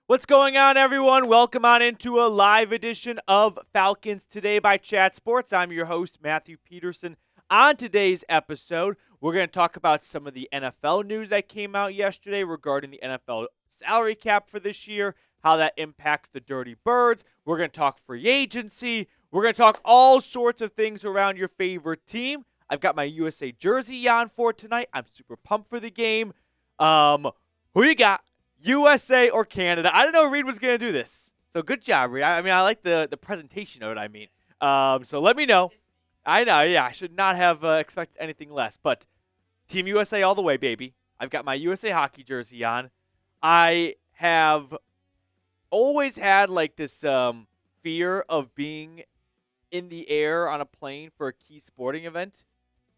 What's going on, everyone? Welcome on into a live edition of Falcons Today by Chat Sports. I'm your host, Matthew Peterson. On today's episode, we're going to talk about some of the NFL news that came out yesterday regarding the NFL salary cap for this year, how that impacts the Dirty Birds. We're going to talk free agency. We're going to talk all sorts of things around your favorite team. I've got my USA jersey on for tonight. I'm super pumped for the game. Who you got? USA or Canada? I didn't know Reed was going to do this. So good job, Reed. I like the presentation of it, So let me know. I know, yeah, I should not have expected anything less. But Team USA all the way, baby. I've got my USA hockey jersey on. I have always had like this fear of being in the air on a plane for a key sporting event.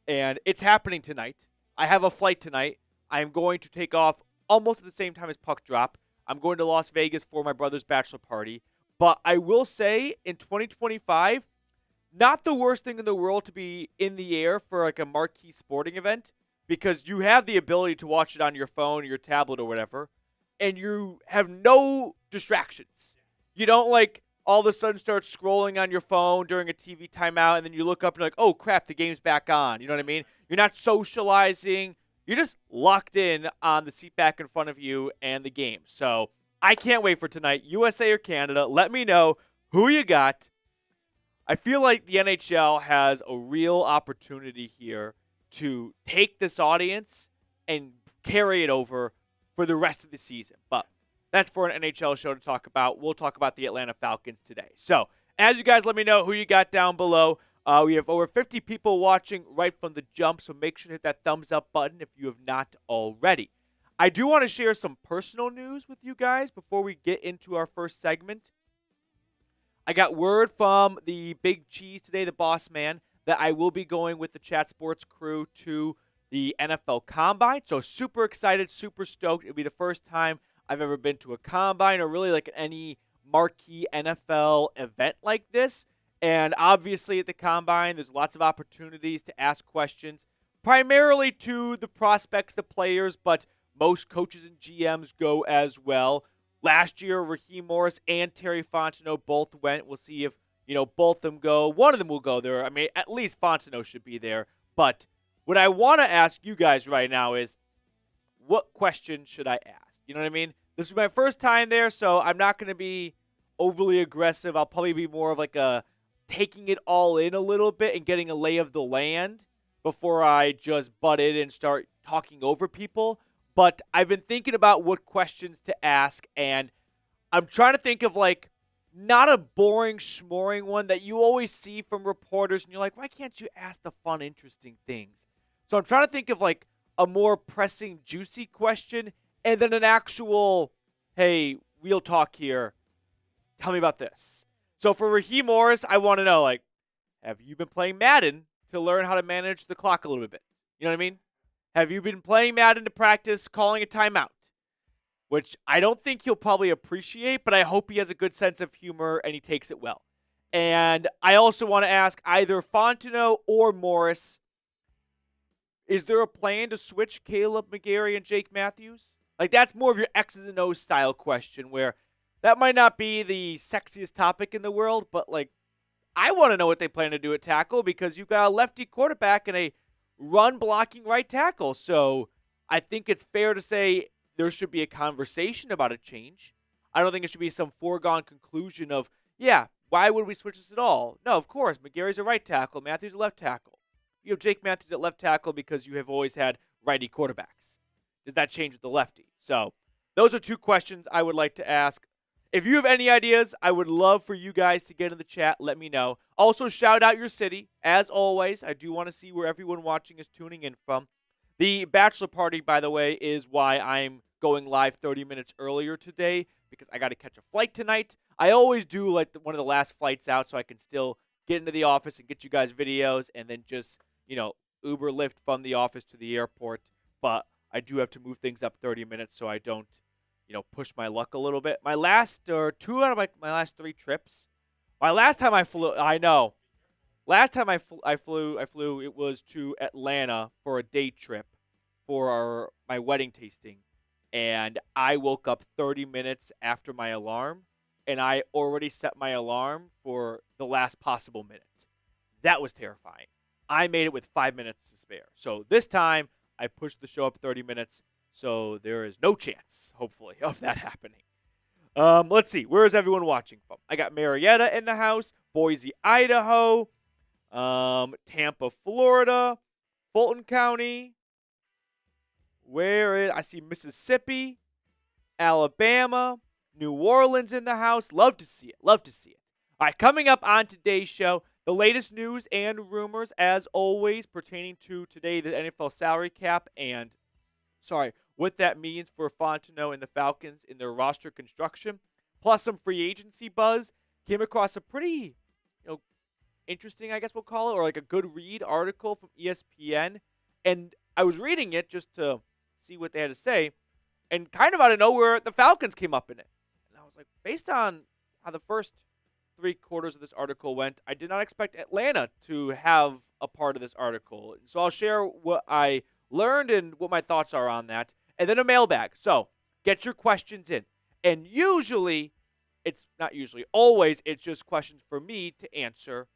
And it's happening tonight. I have a flight tonight. I'm going to take off almost at the same time as puck drop. I'm going to Las Vegas for my brother's bachelor party. But I will say, in 2025, not the worst thing in the world to be in the air for like a marquee sporting event, because you have the ability to watch it on your phone or your tablet or whatever, and you have no distractions. You don't like all of a sudden start scrolling on your phone during a TV timeout, and then you look up and you're like, oh crap, the game's back on. You know what I mean? You're not socializing. You're just locked in on the seat back in front of you and the game. So I can't wait for tonight. USA or Canada, let me know who you got. I feel like the NHL has a real opportunity here to take this audience and carry it over for the rest of the season. But that's for an NHL show to talk about. We'll talk about the Atlanta Falcons today. So as you guys let me know who you got down below. We have over 50 people watching right from the jump, so make sure to hit that thumbs up button if you have not already. I do want to share some personal news with you guys before we get into our first segment. I got word from the Big Cheese today, the boss man, that I will be going with the Chat Sports crew to the NFL Combine. So super excited, super stoked. It'll be the first time I've ever been to a Combine or really like any marquee NFL event like this. And obviously at the Combine, there's lots of opportunities to ask questions, primarily to the prospects, the players, but most coaches and GMs go as well. Last year, Raheem Morris and Terry Fontenot both went. We'll see if, both of them go. One of them will go there. I mean, at least Fontenot should be there. But what I want to ask you guys right now is, what question should I ask? You know what I mean? This is my first time there, so I'm not going to be overly aggressive. I'll probably be more of like a taking it all in a little bit and getting a lay of the land before I just butt in and start talking over people. But I've been thinking about what questions to ask, and I'm trying to think of like not a boring schmoring one that you always see from reporters and you're like, why can't you ask the fun, interesting things? So I'm trying to think of like a more pressing, juicy question and then an actual, hey, real talk here. Tell me about this. So for Raheem Morris, I want to know, like, have you been playing Madden to learn how to manage the clock a little bit? You know what I mean? Have you been playing Madden to practice calling a timeout? Which I don't think he'll probably appreciate, but I hope he has a good sense of humor and he takes it well. And I also want to ask either Fontenot or Morris, is there a plan to switch Caleb McGarry and Jake Matthews? Like, that's more of your X's and O's style question where that might not be the sexiest topic in the world, but, like, I want to know what they plan to do at tackle because you've got a lefty quarterback and a run-blocking right tackle. So I think it's fair to say there should be a conversation about a change. I don't think it should be some foregone conclusion of, yeah, why would we switch this at all? No, of course, McGarry's a right tackle, Matthews a left tackle. You have Jake Matthews at left tackle because you have always had righty quarterbacks. Does that change with the lefty? So those are two questions I would like to ask. If you have any ideas, I would love for you guys to get in the chat. Let me know. Also, shout out your city. As always, I do want to see where everyone watching is tuning in from. The bachelor party, by the way, is why I'm going live 30 minutes earlier today because I got to catch a flight tonight. I always do like one of the last flights out so I can still get into the office and get you guys videos and then just, Uber Lyft from the office to the airport. But I do have to move things up 30 minutes so I don't push my luck a little bit. My last, or two out of my last three trips. My last time I flew, I know. Last time I flew, it was to Atlanta for a day trip for my wedding tasting. and I woke up 30 minutes after my alarm, and I already set my alarm for the last possible minute. That was terrifying. I made it with 5 minutes to spare. So this time, I pushed the show up 30 minutes, so there is no chance, hopefully, of that happening. Let's see. Where is everyone watching from? I got Marietta in the house, Boise, Idaho, Tampa, Florida, Fulton County. I see Mississippi, Alabama, New Orleans in the house. Love to see it. Love to see it. All right, coming up on today's show, the latest news and rumors, as always, pertaining to today, the NFL salary cap, and, what that means for Fontenot and the Falcons in their roster construction, plus some free agency buzz. Came across a pretty, interesting, I guess we'll call it, or like a good read article from ESPN, and I was reading it just to see what they had to say, and kind of out of nowhere, the Falcons came up in it. And I was like, based on how the first 3 quarters of this article went, I did not expect Atlanta to have a part of this article. So I'll share what I learned and what my thoughts are on that, and then a mailbag. So get your questions in. And always, it's just questions for me to answer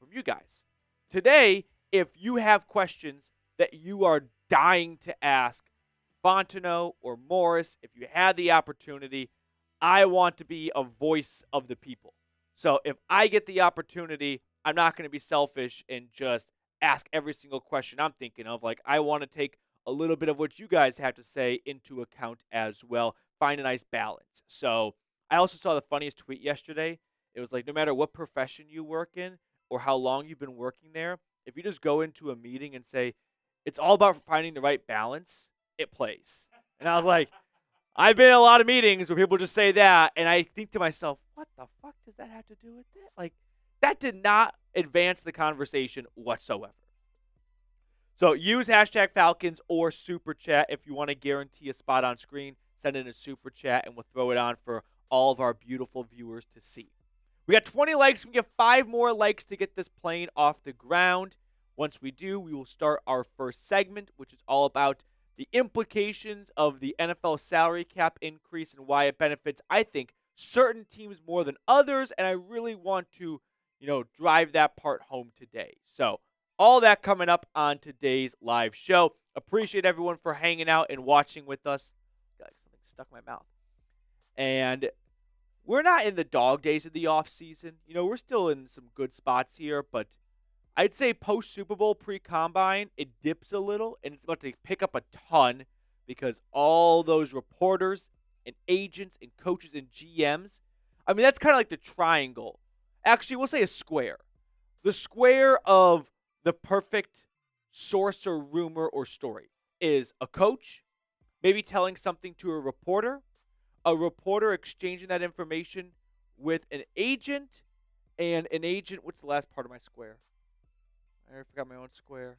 from you guys. Today, if you have questions that you are dying to ask Fontenot or Morris, if you had the opportunity, I want to be a voice of the people. So if I get the opportunity, I'm not going to be selfish and just ask every single question I'm thinking of. Like, I want to take a little bit of what you guys have to say into account as well. Find a nice balance. So I also saw the funniest tweet yesterday. It was like, no matter what profession you work in or how long you've been working there, if you just go into a meeting and say, it's all about finding the right balance, it plays. And I was like, I've been in a lot of meetings where people just say that, and I think to myself, what the fuck does that have to do with it? Like, that did not advance the conversation whatsoever. So use hashtag Falcons or Super Chat if you want to guarantee a spot on screen. Send in a Super Chat, and we'll throw it on for all of our beautiful viewers to see. We got 20 likes. We get 5 more likes to get this plane off the ground. Once we do, we will start our first segment, which is all about the implications of the NFL salary cap increase and why it benefits, I think, certain teams more than others, and I really want to, drive that part home today. So all that coming up on today's live show. Appreciate everyone for hanging out and watching with us. Got something stuck in my mouth. And we're not in the dog days of the offseason. We're still in some good spots here, but I'd say post-Super Bowl, pre-Combine, it dips a little, and it's about to pick up a ton because all those reporters and agents and coaches and GMs, that's kind of like the triangle. Actually, we'll say a square. The square of the perfect source or rumor or story is a coach maybe telling something to a reporter exchanging that information with an agent, and an agent, what's the last part of my square? I forgot my own square.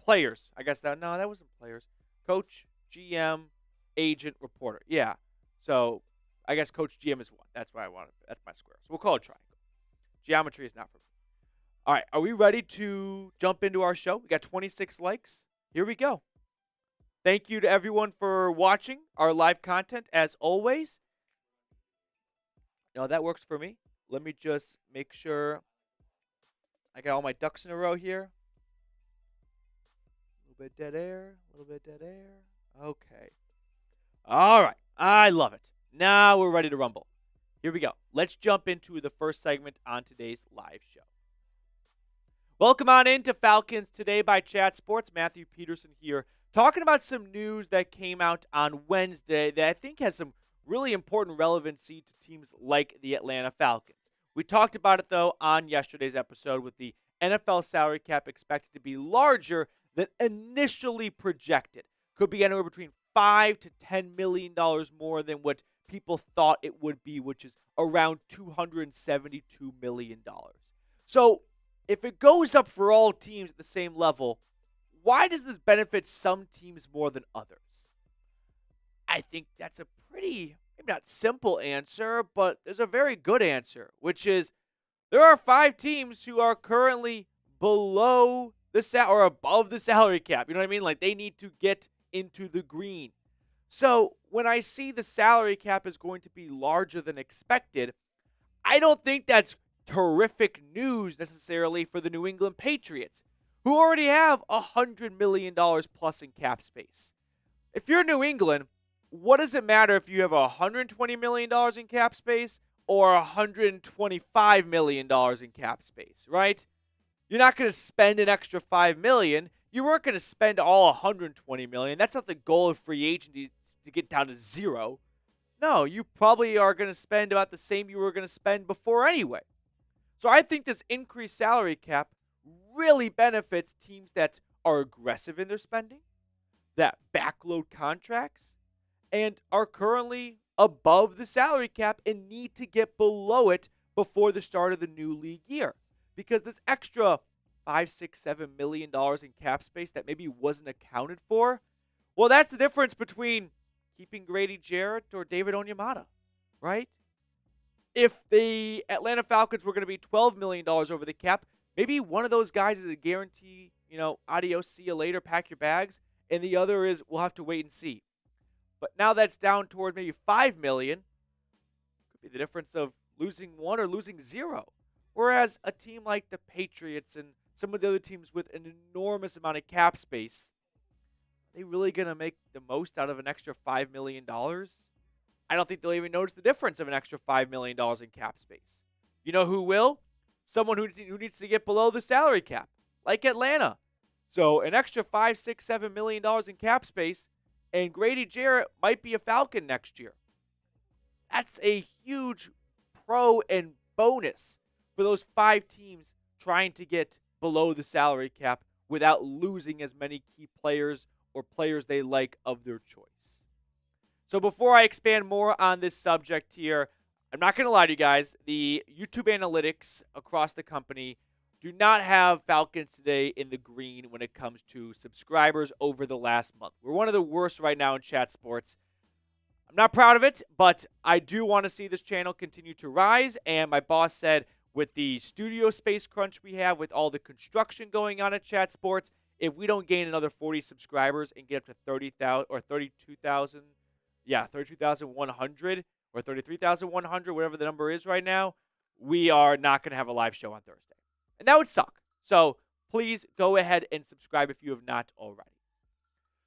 Players. I guess that wasn't players. Coach, GM, agent, reporter. Yeah. So I guess coach, GM is one. That's what I wanted. That's my square. So we'll call it triangle. Geometry is not for me. All right. Are we ready to jump into our show? We got 26 likes. Here we go. Thank you to everyone for watching our live content as always. That works for me. Let me just make sure I got all my ducks in a row here. A little bit dead air. Okay. All right. I love it. Now we're ready to rumble. Here we go. Let's jump into the first segment on today's live show. Welcome on into Falcons Today by Chat Sports. Matthew Peterson here, talking about some news that came out on Wednesday that I think has some really important relevancy to teams like the Atlanta Falcons. We talked about it, though, on yesterday's episode with the NFL salary cap expected to be larger than initially projected. Could be anywhere between $5 to $10 million more than what people thought it would be, which is around $272 million. So if it goes up for all teams at the same level, why does this benefit some teams more than others? I think that's a pretty, maybe not simple answer, but there's a very good answer, which is there are 5 teams who are currently below the or above the salary cap. You know what I mean? Like, they need to get into the green. So when I see the salary cap is going to be larger than expected, I don't think that's terrific news necessarily for the New England Patriots, who already have $100 million plus in cap space. If you're New England, what does it matter if you have $120 million in cap space or $125 million in cap space, right? You're not going to spend an extra $5 million. You weren't going to spend all $120 million. That's not the goal of free agency, to get down to zero. No, you probably are going to spend about the same you were going to spend before anyway. So I think this increased salary cap really benefits teams that are aggressive in their spending, that backload contracts, and are currently above the salary cap and need to get below it before the start of the new league year. Because this extra $5, $6, $7 million in cap space that maybe wasn't accounted for, well, that's the difference between keeping Grady Jarrett or David Onyemata, right? If the Atlanta Falcons were going to be $12 million over the cap, maybe one of those guys is a guarantee, adios, see you later, pack your bags, and the other is we'll have to wait and see. But now that's down toward maybe $5 million. Could be the difference of losing one or losing zero. Whereas a team like the Patriots and some of the other teams with an enormous amount of cap space, are they really going to make the most out of an extra $5 million? I don't think they'll even notice the difference of an extra $5 million in cap space. You know who will? Someone who needs to get below the salary cap, like Atlanta. So an extra $5, $6, $7 million in cap space, and Grady Jarrett might be a Falcon next year. That's a huge pro and bonus for those 5 teams trying to get below the salary cap without losing as many key players or players they like of their choice. So before I expand more on this subject here, I'm not going to lie to you guys. The YouTube analytics across the company do not have Falcons Today in the green when it comes to subscribers over the last month. We're one of the worst right now in chat sports. I'm not proud of it, but I do want to see this channel continue to rise. And my boss said with the studio space crunch we have, with all the construction going on at Chat Sports, if we don't gain another 40 subscribers and get up to 30,000 or 32,000, 32,100 or 33,100, whatever the number is right now, we are not going to have a live show on Thursday. And that would suck. So please go ahead and subscribe if you have not already.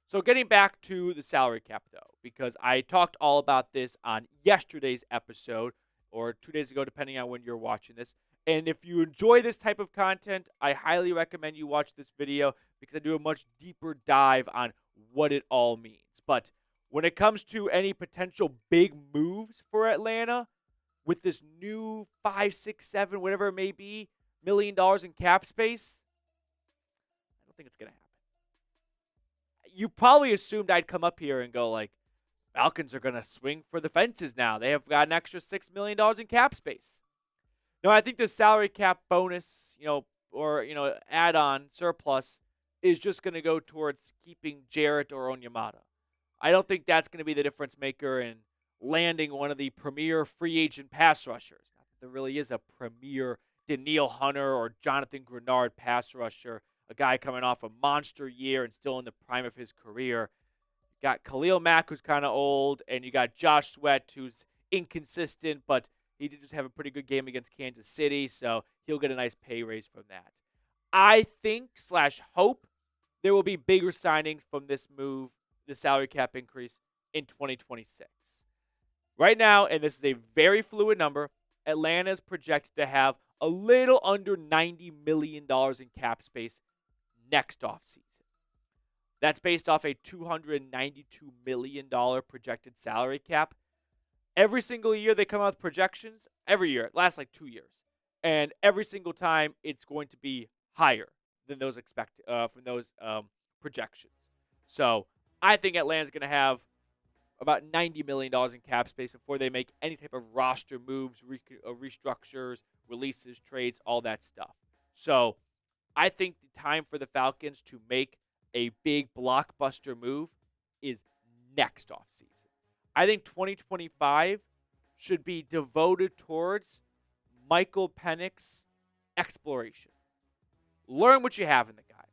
So getting back to the salary cap, though, because I talked all about this on yesterday's episode, or 2 days ago, depending on when you're watching this. And if you enjoy this type of content, I highly recommend you watch this video because I do a much deeper dive on what it all means. But when it comes to any potential big moves for Atlanta, with this new 5, 6, 7, whatever it may be, $1 million in cap space, I don't think it's going to happen. You probably assumed I'd come up here and go like, Falcons are going to swing for the fences now. They have got an extra $6 million in cap space. No, I think the salary cap bonus, or add-on surplus is just going to go towards keeping Jarrett or Onyemata. I don't think that's going to be the difference maker in landing one of the premier free agent pass rushers. Not that there really is a premier Danielle Hunter or Jonathan Grenard pass rusher, a guy coming off a monster year and still in the prime of his career. You got Khalil Mack, who's kind of old, and you got Josh Sweat, who's inconsistent, but he did just have a pretty good game against Kansas City, so he'll get a nice pay raise from that. I think / hope there will be bigger signings from this move, the salary cap increase, in 2026. Right now, and this is a very fluid number, Atlanta is projected to have a little under $90 million in cap space next offseason. That's based off a $292 million projected salary cap. Every single year they come out with projections. Every year. It lasts like 2 years. And every single time it's going to be higher than those projections. So I think Atlanta's going to have about $90 million in cap space before they make any type of roster moves, restructures, releases, trades, all that stuff. So I think the time for the Falcons to make a big blockbuster move is next offseason. I think 2025 should be devoted towards Michael Penix exploration. Learn what you have in the guy.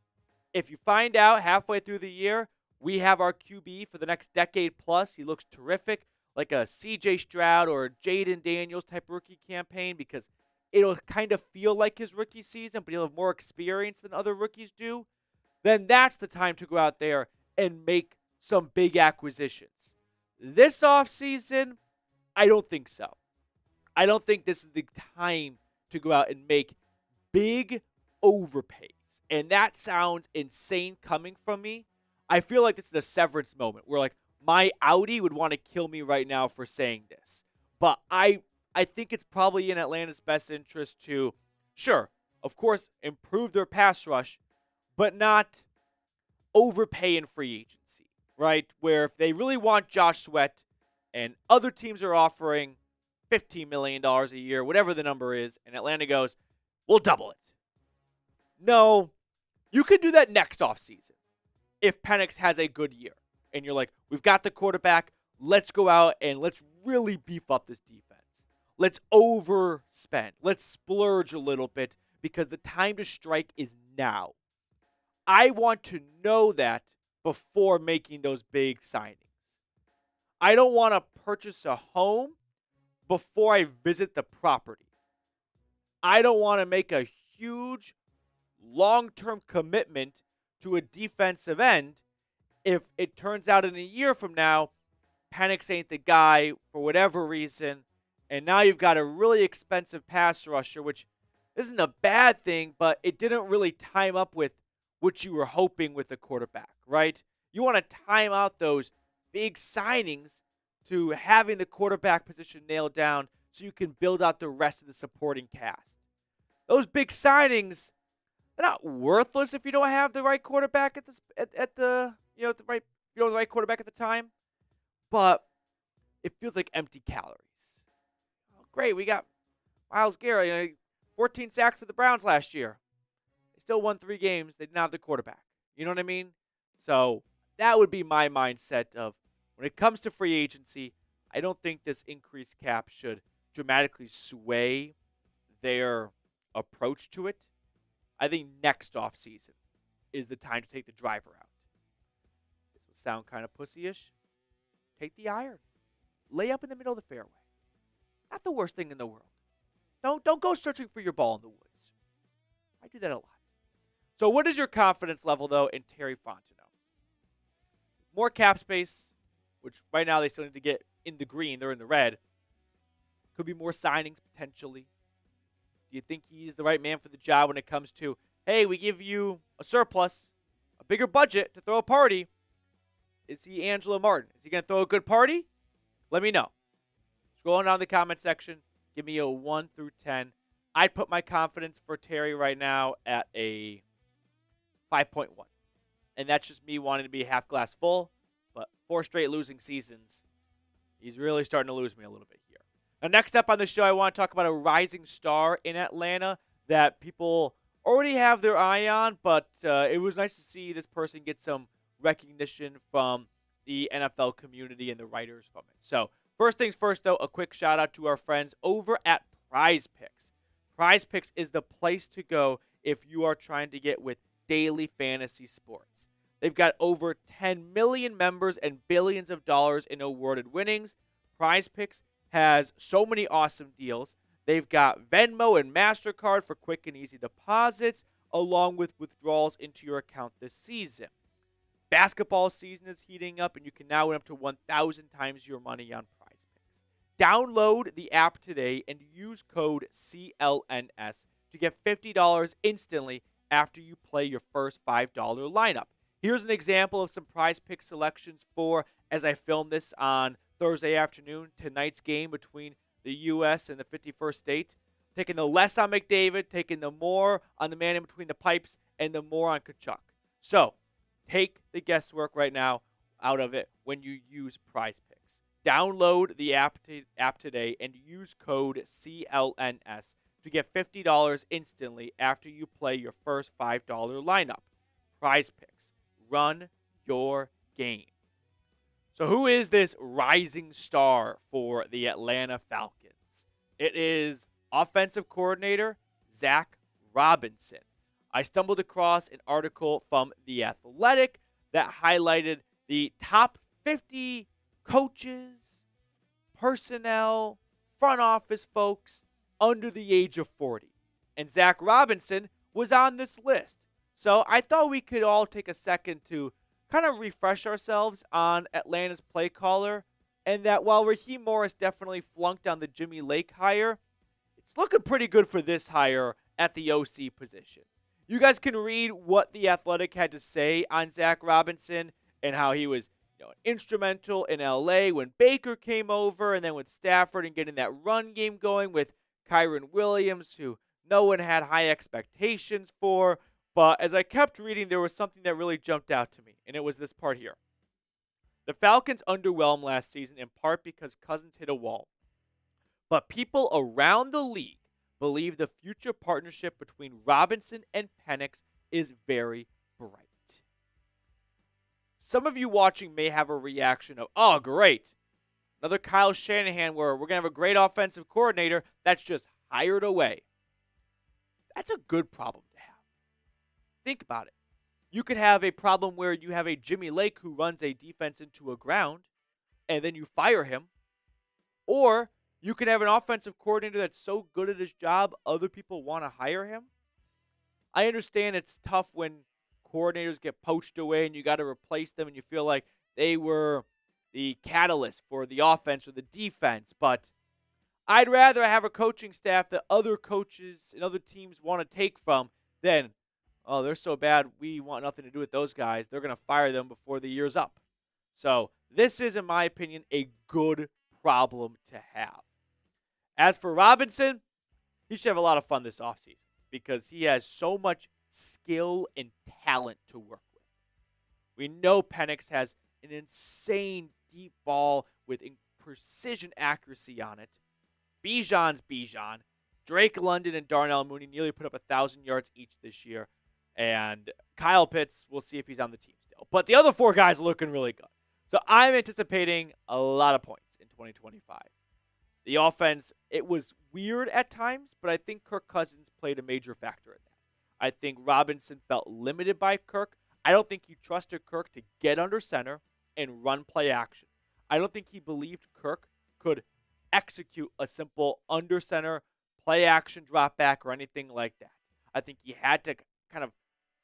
If you find out halfway through the year, We have our QB for the next decade plus. He looks terrific, like a CJ Stroud or Jaden Daniels type rookie campaign, because it'll kind of feel like his rookie season, but he'll have more experience than other rookies do. Then that's the time to go out there and make some big acquisitions. This offseason, I don't think so. I don't think this is the time to go out and make big overpays. And that sounds insane coming from me. I feel like this is a severance moment where, like, my Audi would want to kill me right now for saying this. But I think it's probably in Atlanta's best interest to, sure, of course, improve their pass rush, but not overpay in free agency, right? Where if they really want Josh Sweat and other teams are offering $15 million a year, whatever the number is, and Atlanta goes, we'll double it. No, you can do that next offseason if Penix has a good year. And you're like, we've got the quarterback. Let's go out and let's really beef up this defense. Let's overspend. Let's splurge a little bit because the time to strike is now. I want to know that before making those big signings. I don't want to purchase a home before I visit the property. I don't want to make a huge long-term commitment to a defensive end if it turns out in a year from now, Penix ain't the guy for whatever reason, and now you've got a really expensive pass rusher, which isn't a bad thing, but it didn't really time up with what you were hoping with the quarterback, right? You want to time out those big signings to having the quarterback position nailed down so you can build out the rest of the supporting cast. Those big signings, they're not worthless if you don't have the right quarterback the right quarterback at the time, but it feels like empty calories. Oh, great, we got Myles Garrett, 14 sacks for the Browns last year. They still won 3 games. They didn't have the quarterback. You know what I mean? So that would be my mindset of when it comes to free agency, I don't think this increased cap should dramatically sway their approach to it. I think next offseason is the time to take the driver out. This will sound kind of pussy-ish. Take the iron. Lay up in the middle of the fairway. Not the worst thing in the world. Don't go searching for your ball in the woods. I do that a lot. So what is your confidence level, though, in Terry Fontenot? More cap space, which right now they still need to get in the green. They're in the red. Could be more signings, potentially. Do you think he's the right man for the job when it comes to, hey, we give you a surplus, a bigger budget to throw a party? Is he Angelo Martin? Is he going to throw a good party? Let me know. Scroll down the comment section. Give me a 1 through 10. I'd put my confidence for Terry right now at a 5.1. And that's just me wanting to be half glass full. But 4 straight losing seasons, he's really starting to lose me a little bit here. Now, next up on the show, I want to talk about a rising star in Atlanta that people already have their eye on, but it was nice to see this person get some recognition from the NFL community and the writers from it. So, first things first, though, a quick shout out to our friends over at PrizePicks. PrizePicks is the place to go if you are trying to get with daily fantasy sports. They've got over 10 million members and billions of dollars in awarded winnings. PrizePicks has so many awesome deals. They've got Venmo and MasterCard for quick and easy deposits, along with withdrawals into your account this season. Basketball season is heating up, and you can now win up to 1,000 times your money on PrizePicks. Download the app today and use code CLNS to get $50 instantly after you play your first $5 lineup. Here's an example of some PrizePicks selections for, as I film this on Thursday afternoon, tonight's game between the U.S. and the 51st state. Taking the less on McDavid, taking the more on the man in between the pipes, and the more on Kachuk. So, take the guesswork right now out of it when you use PrizePicks. Download the app today and use code CLNS to get $50 instantly after you play your first $5 lineup. PrizePicks. Run your game. So who is this rising star for the Atlanta Falcons? It is offensive coordinator Zac Robinson. I stumbled across an article from The Athletic that highlighted the top 50 coaches, personnel, front office folks under the age of 40. And Zac Robinson was on this list. So I thought we could all take a second to kind of refresh ourselves on Atlanta's play caller, and that while Raheem Morris definitely flunked on the Jimmy Lake hire, it's looking pretty good for this hire at the OC position. You guys can read what The Athletic had to say on Zac Robinson and how he was instrumental in LA when Baker came over, and then with Stafford and getting that run game going with Kyron Williams, who no one had high expectations for. But as I kept reading, there was something that really jumped out to me, and it was this part here. The Falcons underwhelmed last season in part because Cousins hit a wall. But people around the league believe the future partnership between Robinson and Penix is very bright. Some of you watching may have a reaction of, oh, great. Another Kyle Shanahan where we're going to have a great offensive coordinator that's just hired away. That's a good problem to have. Think about it. You could have a problem where you have a Jimmy Lake who runs a defense into a ground, and then you fire him. Or you can have an offensive coordinator that's so good at his job, other people want to hire him. I understand it's tough when coordinators get poached away and you got to replace them and you feel like they were the catalyst for the offense or the defense. But I'd rather have a coaching staff that other coaches and other teams want to take from than, oh, they're so bad, we want nothing to do with those guys. They're going to fire them before the year's up. So this is, in my opinion, a good problem to have. As for Robinson, he should have a lot of fun this offseason because he has so much skill and talent to work with. We know Penix has an insane deep ball with precision accuracy on it. Bijan's Bijan. Drake London and Darnell Mooney nearly put up 1,000 yards each this year. And Kyle Pitts, we'll see if he's on the team still. But the other four guys are looking really good. So I'm anticipating a lot of points in 2025. The offense, it was weird at times, but I think Kirk Cousins played a major factor in that. I think Robinson felt limited by Kirk. I don't think he trusted Kirk to get under center and run play action. I don't think he believed Kirk could execute a simple under center play action drop back or anything like that. I think he had to kind of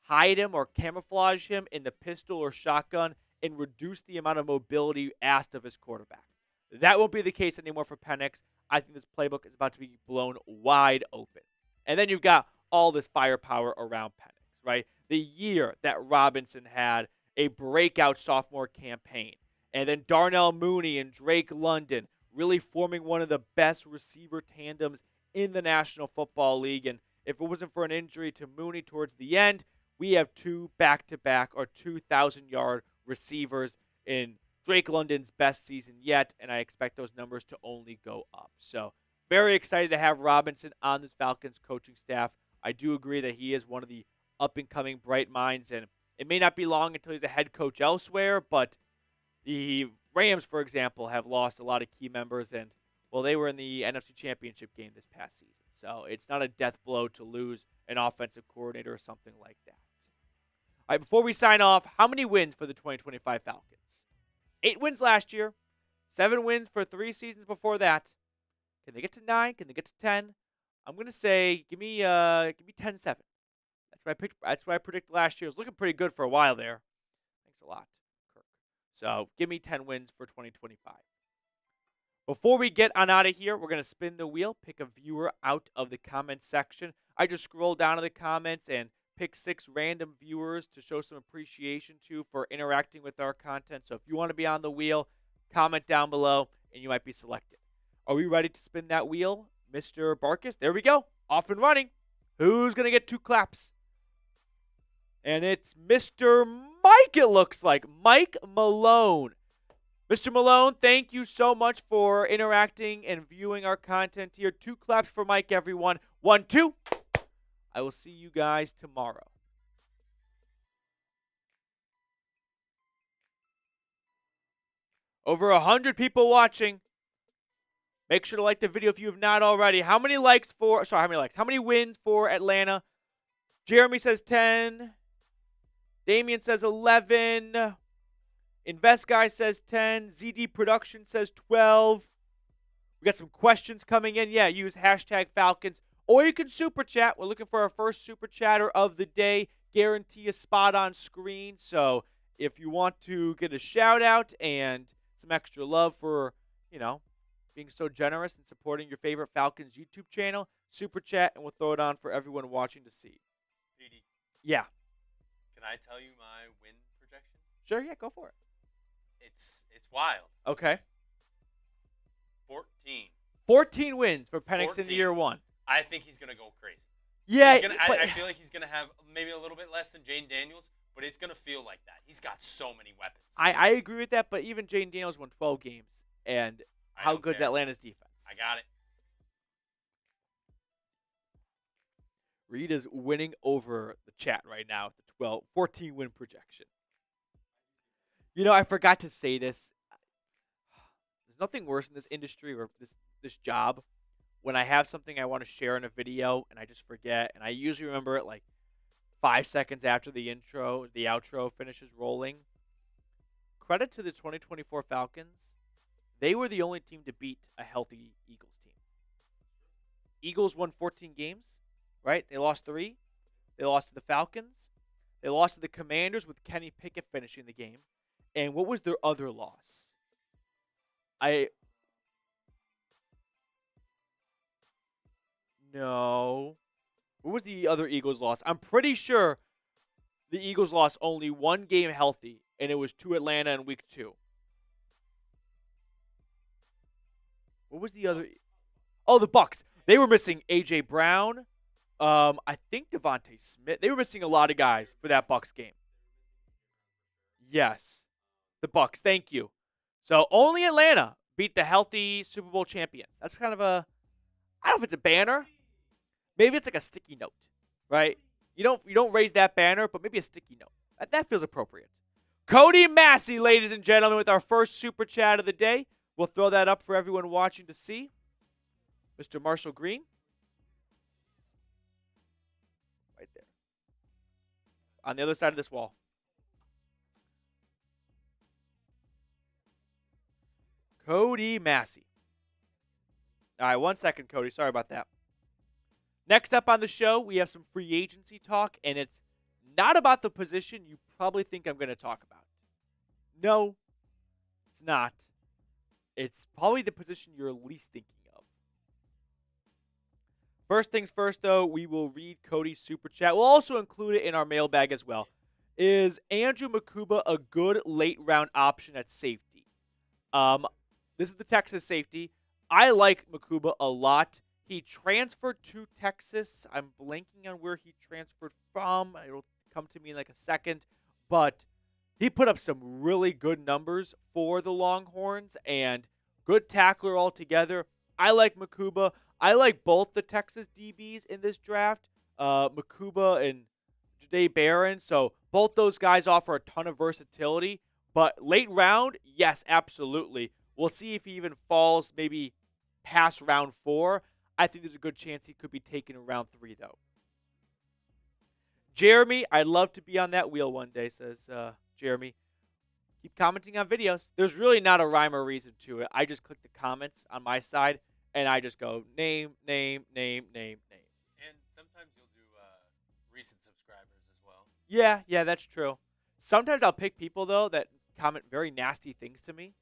hide him or camouflage him in the pistol or shotgun and reduce the amount of mobility asked of his quarterback. That won't be the case anymore for Penix. I think this playbook is about to be blown wide open. And then you've got all this firepower around Penix, right? The year that Robinson had a breakout sophomore campaign, and then Darnell Mooney and Drake London really forming one of the best receiver tandems in the National Football League. And if it wasn't for an injury to Mooney towards the end, we have two back-to-back or 2,000-yard receivers in Drake London's best season yet, and I expect those numbers to only go up. So very excited to have Robinson on this Falcons coaching staff. I do agree that he is one of the up-and-coming bright minds, and it may not be long until he's a head coach elsewhere, but the Rams, for example, have lost a lot of key members, and, well, they were in the NFC Championship game this past season. So it's not a death blow to lose an offensive coordinator or something like that. All right, before we sign off, how many wins for the 2025 Falcons? 8 wins last year, 7 wins for 3 seasons before that. Can they get to 9? Can they get to 10? I'm going to say give me 10-7. That's what I predicted last year. It was looking pretty good for a while there. Thanks a lot, Kirk. So give me 10 wins for 2025. Before we get on out of here, we're going to spin the wheel, pick a viewer out of the comments section. I just scrolled down to the comments and pick 6 random viewers to show some appreciation to for interacting with our content. So if you want to be on the wheel, comment down below and you might be selected. Are we ready to spin that wheel, Mr. Barkis? There we go. Off and running. Who's going to get 2 claps? And it's Mr. Mike, it looks like. Mike Malone. Mr. Malone, thank you so much for interacting and viewing our content here. 2 claps for Mike, everyone. 1, 2. I will see you guys tomorrow. Over 100 people watching. Make sure to like the video if you have not already. How many wins for Atlanta? Jeremy says 10. Damien says 11. Invest Guy says 10. ZD Production says 12. We got some questions coming in. Yeah, use hashtag Falcons. Or you can super chat. We're looking for our first super chatter of the day. Guarantee a spot on screen. So if you want to get a shout out and some extra love for, being so generous and supporting your favorite Falcons YouTube channel, super chat, and we'll throw it on for everyone watching to see. PD, Yeah. can I tell you my win projection? Sure, yeah, go for it. It's wild. Okay. 14. 14 wins for Penix in 14. year one. I think he's going to go crazy. Yeah. I feel like he's going to have maybe a little bit less than Jane Daniels, but it's going to feel like that. He's got so many weapons. I agree with that, but even Jane Daniels won 12 games. And how good's Atlanta's defense? I got it. Reed is winning over the chat right now with the 14 win projection. I forgot to say this. There's nothing worse in this industry or this job when I have something I want to share in a video and I just forget, and I usually remember it like 5 seconds after the outro finishes rolling. Credit to the 2024 Falcons. They were the only team to beat a healthy Eagles team. Eagles won 14 games, right? They lost 3. They lost to the Falcons. They lost to the Commanders with Kenny Pickett finishing the game. And what was their other loss? No. What was the other Eagles loss? I'm pretty sure the Eagles lost only one game healthy, and it was to Atlanta in week 2. What was the other? Oh, the Bucs. They were missing A.J. Brown. I think Devontae Smith. They were missing a lot of guys for that Bucs game. Yes. The Bucs. Thank you. So only Atlanta beat the healthy Super Bowl champions. That's kind of I don't know if it's a banner. Maybe it's like a sticky note, right? You don't raise that banner, but maybe a sticky note. That feels appropriate. Cody Massey, ladies and gentlemen, with our first super chat of the day. We'll throw that up for everyone watching to see. Mr. Marshall Green. Right there. On the other side of this wall. Cody Massey. All right, 1 second, Cody. Sorry about that. Next up on the show, we have some free agency talk, and it's not about the position you probably think I'm going to talk about. No, it's not. It's probably the position you're least thinking of. First things first, though, we will read Cody's super chat. We'll also include it in our mailbag as well. Is Andrew Mukuba a good late-round option at safety? This is the Texas safety. I like Mukuba a lot. He transferred to Texas. I'm blanking on where he transferred from. It'll come to me in like a second. But he put up some really good numbers for the Longhorns and good tackler altogether. I like Mukuba. I like both the Texas DBs in this draft, Mukuba and Jahdae Barron. So both those guys offer a ton of versatility. But late round, yes, absolutely. We'll see if he even falls maybe past round 4. I think there's a good chance he could be taken in round 3, though. Jeremy, I'd love to be on that wheel one day, says Jeremy. Keep commenting on videos. There's really not a rhyme or reason to it. I just click the comments on my side, and I just go name. And sometimes you'll do recent subscribers as well. Yeah, that's true. Sometimes I'll pick people, though, that comment very nasty things to me,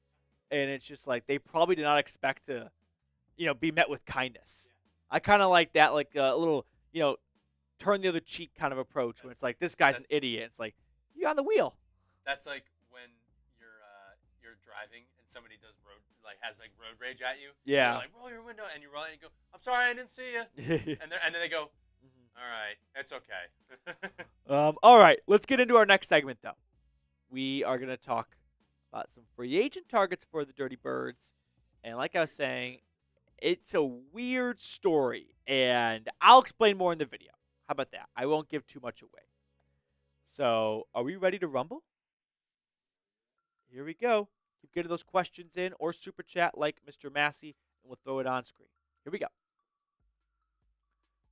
and it's just like they probably did not expect to, be met with kindness. Yeah. I kind of like that, like a little, turn the other cheek kind of approach when it's like, this guy's an idiot. It's like, you're on the wheel. That's like when you're driving and somebody has road rage at you. Yeah. You're like, roll your window, and you roll it and you go, I'm sorry, I didn't see you. and then they go, all right, it's okay. All right, let's get into our next segment, though. We are going to talk about some free agent targets for the Dirty Birds. And like I was saying, it's a weird story, and I'll explain more in the video. How about that? I won't give too much away. So, are we ready to rumble? Here we go. Keep getting those questions in or super chat like Mr. Massey, and we'll throw it on screen. Here we go.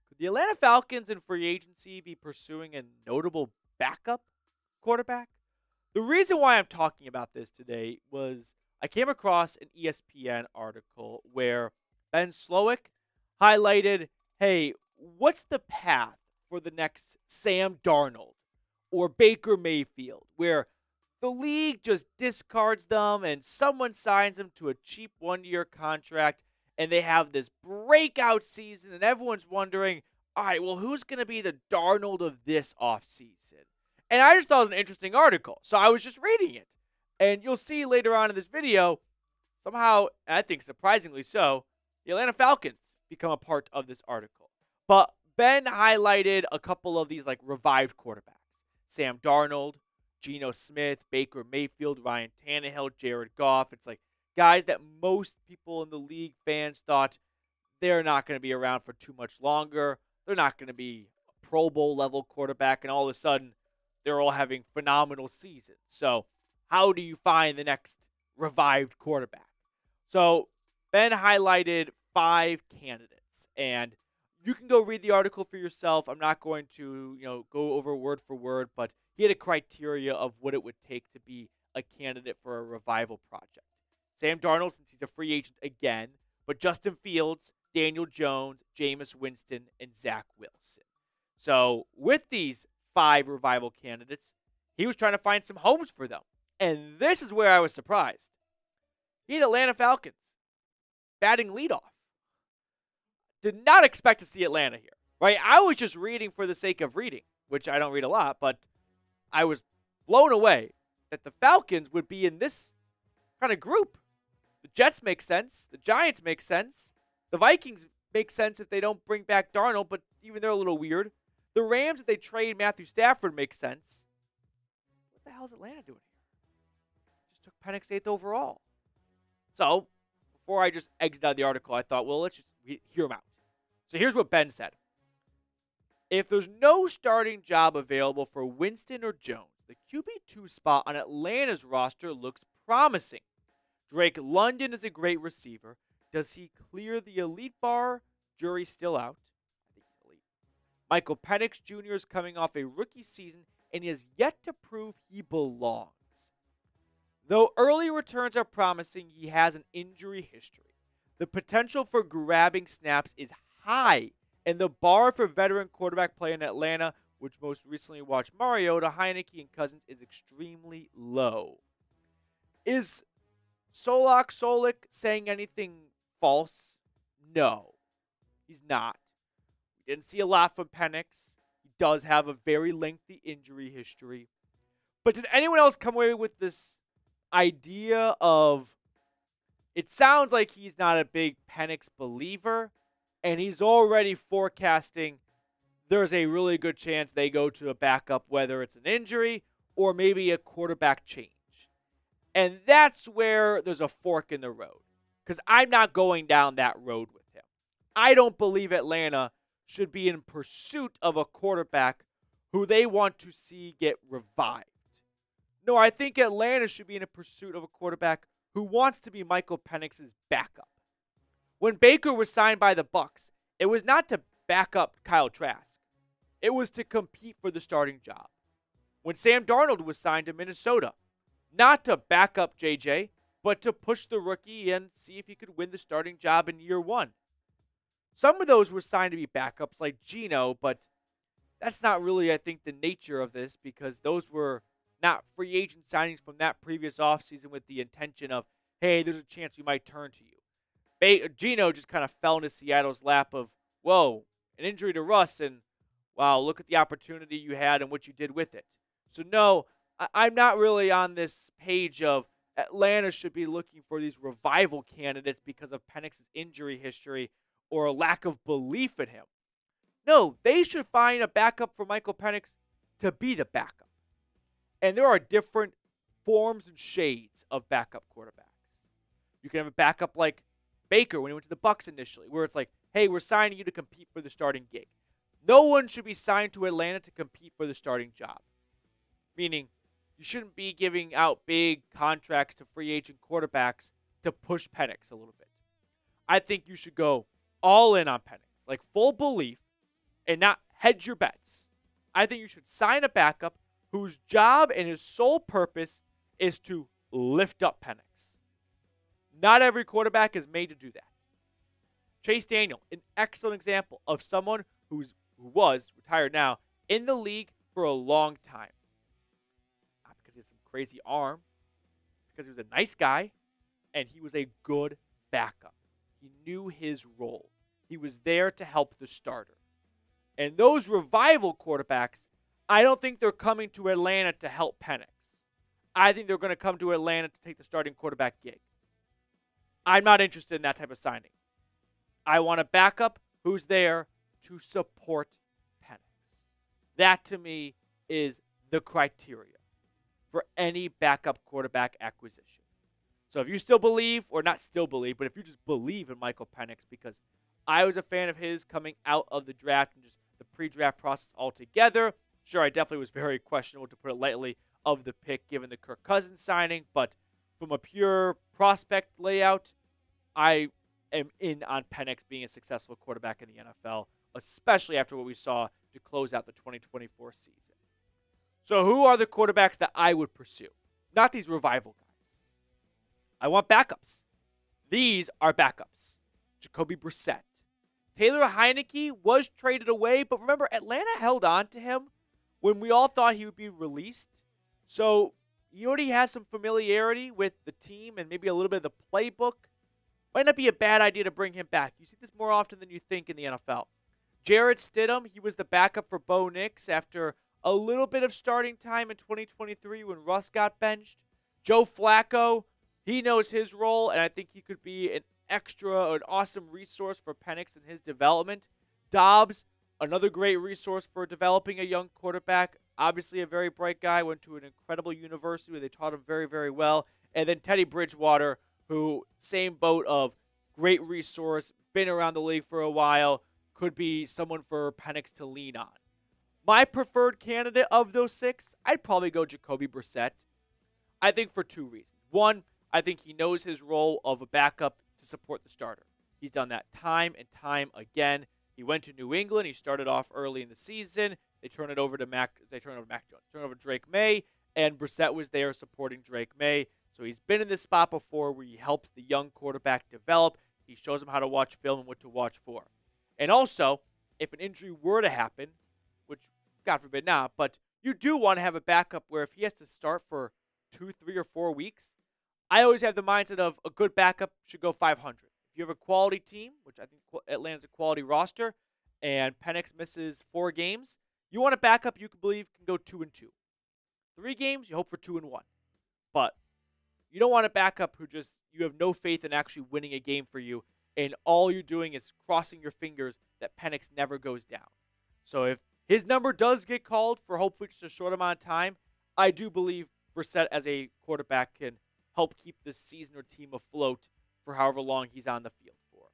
Could the Atlanta Falcons in free agency be pursuing a notable backup quarterback? The reason why I'm talking about this today was I came across an ESPN article where Ben Slowick highlighted, hey, what's the path for the next Sam Darnold or Baker Mayfield, where the league just discards them and someone signs them to a cheap 1-year contract and they have this breakout season and everyone's wondering, all right, well, who's going to be the Darnold of this offseason? And I just thought it was an interesting article, so I was just reading it. And you'll see later on in this video, somehow, and I think surprisingly so, the Atlanta Falcons become a part of this article. But Ben highlighted a couple of these like revived quarterbacks. Sam Darnold, Geno Smith, Baker Mayfield, Ryan Tannehill, Jared Goff. It's like guys that most people in the league, fans, thought they're not going to be around for too much longer. They're not going to be a Pro Bowl level quarterback, and all of a sudden, they're all having phenomenal seasons. So how do you find the next revived quarterback? So Ben highlighted 5 candidates, and you can go read the article for yourself. I'm not going to, go over word for word, but he had a criteria of what it would take to be a candidate for a revival project. Sam Darnold, since he's a free agent again, but Justin Fields, Daniel Jones, Jameis Winston, and Zach Wilson. So with these 5 revival candidates, he was trying to find some homes for them. And this is where I was surprised. He had Atlanta Falcons batting leadoff. Did not expect to see Atlanta here, right? I was just reading for the sake of reading, which I don't read a lot, but I was blown away that the Falcons would be in this kind of group. The Jets make sense. The Giants make sense. The Vikings make sense if they don't bring back Darnold, but even they're a little weird. The Rams, if they trade Matthew Stafford, makes sense. What the hell is Atlanta doing here? Just took Penix 8th overall. So, before I just exit out of the article, I thought, well, let's just hear him out. So here's what Ben said. If there's no starting job available for Winston or Jones, the QB2 spot on Atlanta's roster looks promising. Drake London is a great receiver. Does he clear the elite bar? Jury's still out. I think he's elite. Michael Penix Jr. is coming off a rookie season, and he has yet to prove he belongs. Though early returns are promising, he has an injury history. The potential for grabbing snaps is high, and the bar for veteran quarterback play in Atlanta, which most recently watched Mariota, Heineke, and Cousins, is extremely low. Is Solik saying anything false? No, he's not. We didn't see a lot from Penix. He does have a very lengthy injury history. But did anyone else come away with this idea of, it sounds like he's not a big Penix believer, and he's already forecasting there's a really good chance they go to a backup, whether it's an injury or maybe a quarterback change. And that's where there's a fork in the road, because I'm not going down that road with him. I don't believe Atlanta should be in pursuit of a quarterback who they want to see get revived. No, I think Atlanta should be in a pursuit of a quarterback who wants to be Michael Penix's backup. When Baker was signed by the Bucs, it was not to back up Kyle Trask. It was to compete for the starting job. When Sam Darnold was signed to Minnesota, not to back up JJ, but to push the rookie and see if he could win the starting job in year 1. Some of those were signed to be backups like Geno, but that's not really, I think, the nature of this, because those were not free agent signings from that previous offseason with the intention of, hey, there's a chance we might turn to you. Geno just kind of fell into Seattle's lap of, whoa, an injury to Russ, and wow, look at the opportunity you had and what you did with it. So no, I'm not really on this page of Atlanta should be looking for these revival candidates because of Penix's injury history or a lack of belief in him. No, they should find a backup for Michael Penix to be the backup. And there are different forms and shades of backup quarterbacks. You can have a backup like Baker when he went to the Bucs initially, where it's like, hey, we're signing you to compete for the starting gig. No one should be signed to Atlanta to compete for the starting job. Meaning, you shouldn't be giving out big contracts to free agent quarterbacks to push Penix a little bit. I think you should go all in on Penix, like full belief, and not hedge your bets. I think you should sign a backup whose job and his sole purpose is to lift up Penix. Not every quarterback is made to do that. Chase Daniel, an excellent example of someone who was retired now in the league for a long time. Not because he has some crazy arm, because he was a nice guy and he was a good backup. He knew his role. He was there to help the starter. And those revival quarterbacks, I don't think they're coming to Atlanta to help Penix. I think they're going to come to Atlanta to take the starting quarterback gig. I'm not interested in that type of signing. I want a backup who's there to support Penix. That, to me, is the criteria for any backup quarterback acquisition. So if you still believe, or not still believe, but if you just believe in Michael Penix, because I was a fan of his coming out of the draft and just the pre-draft process altogether. Sure, I definitely was very questionable, to put it lightly, of the pick given the Kirk Cousins signing, but from a pure prospect layout, I am in on Penix being a successful quarterback in the NFL, especially after what we saw to close out the 2024 season. So who are the quarterbacks that I would pursue? Not these revival guys. I want backups. These are backups. Jacoby Brissett. Taylor Heineke was traded away, but remember, Atlanta held on to him when we all thought he would be released. So he already has some familiarity with the team and maybe a little bit of the playbook. Might not be a bad idea to bring him back. You see this more often than you think in the NFL. Jarrett Stidham, he was the backup for Bo Nix after a little bit of starting time in 2023 when Russ got benched. Joe Flacco, he knows his role, and I think he could be an awesome resource for Penix and his development. Dobbs, another great resource for developing a young quarterback. Obviously a very bright guy, went to an incredible university where they taught him very, very well. And then Teddy Bridgewater, who, same boat of great resource, been around the league for a while, could be someone for Penix to lean on. My preferred candidate of those six, I'd probably go Jacoby Brissett. I think for two reasons. One, I think he knows his role of a backup to support the starter. He's done that time and time again. He went to New England. He started off early in the season. They turned it over to Drake May, and Brissett was there supporting Drake May. So he's been in this spot before where he helps the young quarterback develop. He shows him how to watch film and what to watch for. And also, if an injury were to happen, which God forbid not, but you do want to have a backup where if he has to start for 2, 3, or 4 weeks, I always have the mindset of a good backup should go 500. If you have a quality team, which I think Atlanta's a quality roster, and Penix misses 4 games, you want a backup you can believe can go 2-2. 3 games, you hope for 2-1. But you don't want a backup who you have no faith in actually winning a game for you, and all you're doing is crossing your fingers that Penix never goes down. So if his number does get called for hopefully just a short amount of time, I do believe Brissett as a quarterback can help keep this season or team afloat for however long he's on the field for.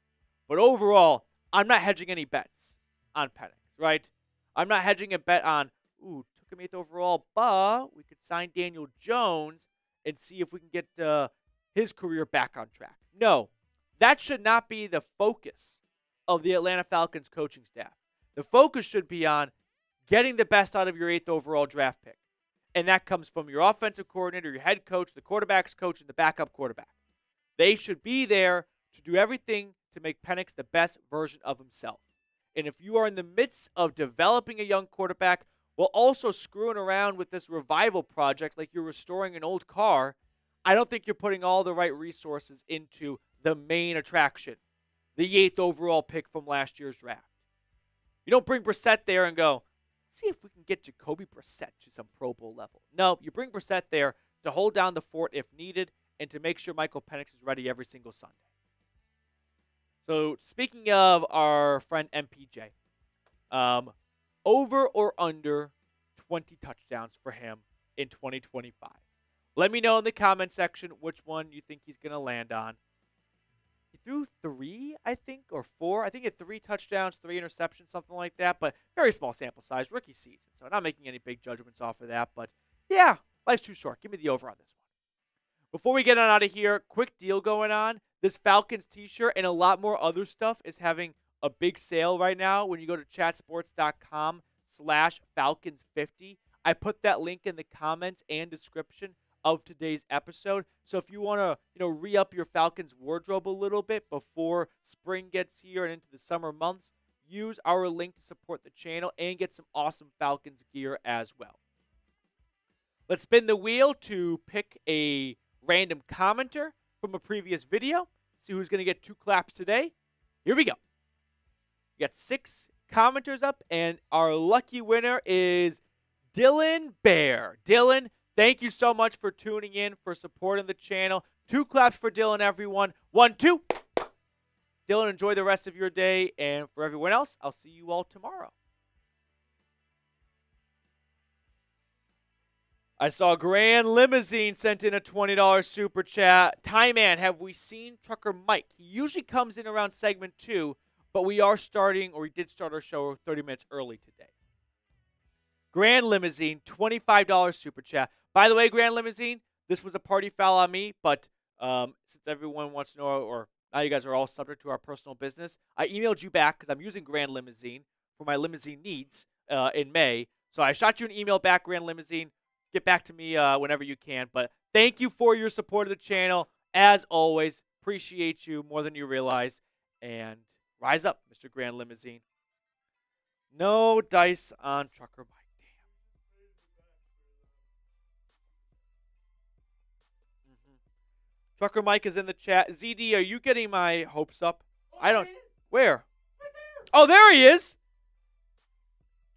But overall, I'm not hedging any bets on Penix, right? I'm not hedging a bet on, took him 8th overall, but we could sign Daniel Jones and see if we can get his career back on track. No, that should not be the focus of the Atlanta Falcons coaching staff. The focus should be on getting the best out of your 8th overall draft pick. And that comes from your offensive coordinator, your head coach, the quarterback's coach, and the backup quarterback. They should be there to do everything to make Penix the best version of himself. And if you are in the midst of developing a young quarterback while also screwing around with this revival project like you're restoring an old car, I don't think you're putting all the right resources into the main attraction, the 8th overall pick from last year's draft. You don't bring Brissett there and go, see if we can get Jacoby Brissett to some Pro Bowl level. No, you bring Brissett there to hold down the fort if needed and to make sure Michael Penix is ready every single Sunday. So speaking of our friend MPJ, over or under 20 touchdowns for him in 2025. Let me know in the comment section which one you think he's going to land on. He threw 3, I think, or 4. I think he had 3 touchdowns, 3 interceptions, something like that, but very small sample size, rookie season. So I'm not making any big judgments off of that, but yeah, life's too short. Give me the over on this one. Before we get on out of here, quick deal going on. This Falcons t-shirt and a lot more other stuff is having a big sale right now when you go to chatsports.com/Falcons50. I put that link in the comments and description of today's episode. So if you want to, re-up your Falcons wardrobe a little bit before spring gets here and into the summer months, use our link to support the channel and get some awesome Falcons gear as well. Let's spin the wheel to pick a random commenter from a previous video. See who's going to get 2 claps today. Here we go. We got 6 commenters up, and our lucky winner is Dylan Bear. Dylan, thank you so much for tuning in, for supporting the channel. 2 claps for Dylan, everyone. 1, 2. Dylan, enjoy the rest of your day, and for everyone else, I'll see you all tomorrow. I saw Grand Limousine sent in a $20 super chat. Tyman, have we seen Trucker Mike? He usually comes in around segment 2, but we did start our show 30 minutes early today. Grand Limousine, $25 super chat. By the way, Grand Limousine, this was a party foul on me, but since everyone wants to know, or now you guys are all subject to our personal business, I emailed you back because I'm using Grand Limousine for my limousine needs in May. So I shot you an email back, Grand Limousine. Get back to me whenever you can. But thank you for your support of the channel. As always, appreciate you more than you realize. And rise up, Mr. Grand Limousine. No dice on Trucker Mike. Trucker Mike is in the chat. ZD, are you getting my hopes up? I don't. Where? Right there. Oh, there he is.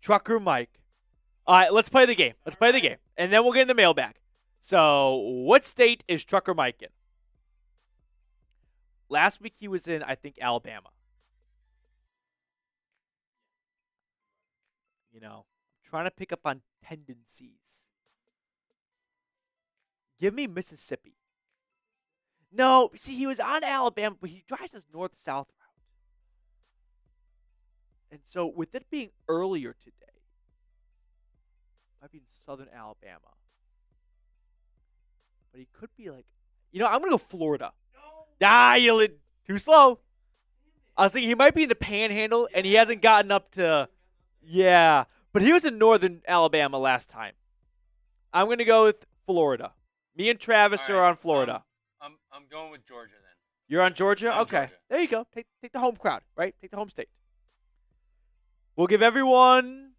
Trucker Mike. All right, let's play the game. And then we'll get in the mailbag. So, what state is Trucker Mike in? Last week he was in, I think, Alabama. I'm trying to pick up on tendencies. Give me Mississippi. No, see, he was on Alabama, but he drives this north-south route. And so, with it being earlier today, might be in southern Alabama. But he could be like, I'm going to go Florida. No. You too slow. I was thinking he might be in the Panhandle, and he hasn't gotten up to, but he was in northern Alabama last time. I'm going to go with Florida. Me and Travis are on Florida. I'm going with Georgia then. You're on Georgia? I'm okay. Georgia. There you go. Take the home crowd, right? Take the home state. We'll give everyone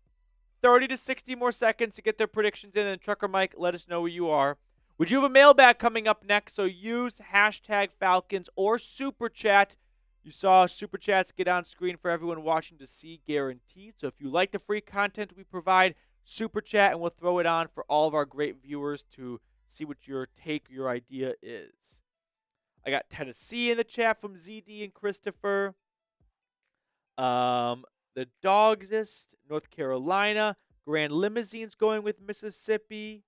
30 to 60 more seconds to get their predictions in. And Trucker Mike, let us know who you are. We do have a mailbag coming up next, so use hashtag Falcons or Super Chat. You saw Super Chats get on screen for everyone watching to see, guaranteed. So if you like the free content we provide, Super Chat, and we'll throw it on for all of our great viewers to see what your idea is. I got Tennessee in the chat from ZD and Christopher. The Dogsist, North Carolina. Grand Limousine's going with Mississippi.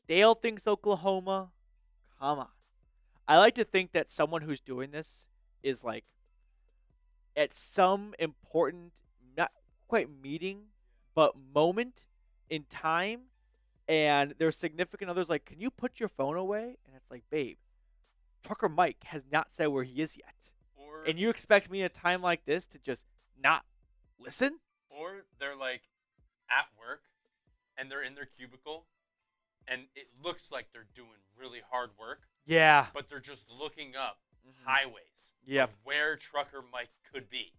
Dale thinks Oklahoma. Come on. I like to think that someone who's doing this is like at some important, not quite meeting, but moment in time, and their significant others like, can you put your phone away? And it's like, babe, Trucker Mike has not said where he is yet. And you expect me in a time like this to just not listen? Or they're like at work and they're in their cubicle and it looks like they're doing really hard work. Yeah. But they're just looking up highways of where Trucker Mike could be.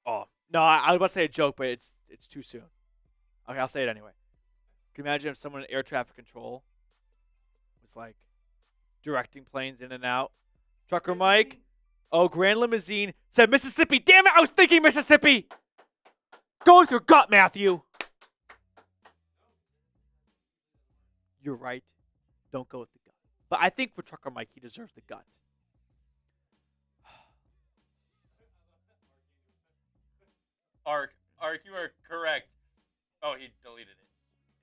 Oh, no, I was about to say a joke, but it's too soon. Okay, I'll say it anyway. Can you imagine if someone in air traffic control was like directing planes in and out? Trucker Mike, Grand Limousine said Mississippi. Damn it, I was thinking Mississippi. Go with your gut, Matthew. You're right. Don't go with the gut. But I think for Trucker Mike, he deserves the gut. Ark, you are correct. Oh, he deleted it.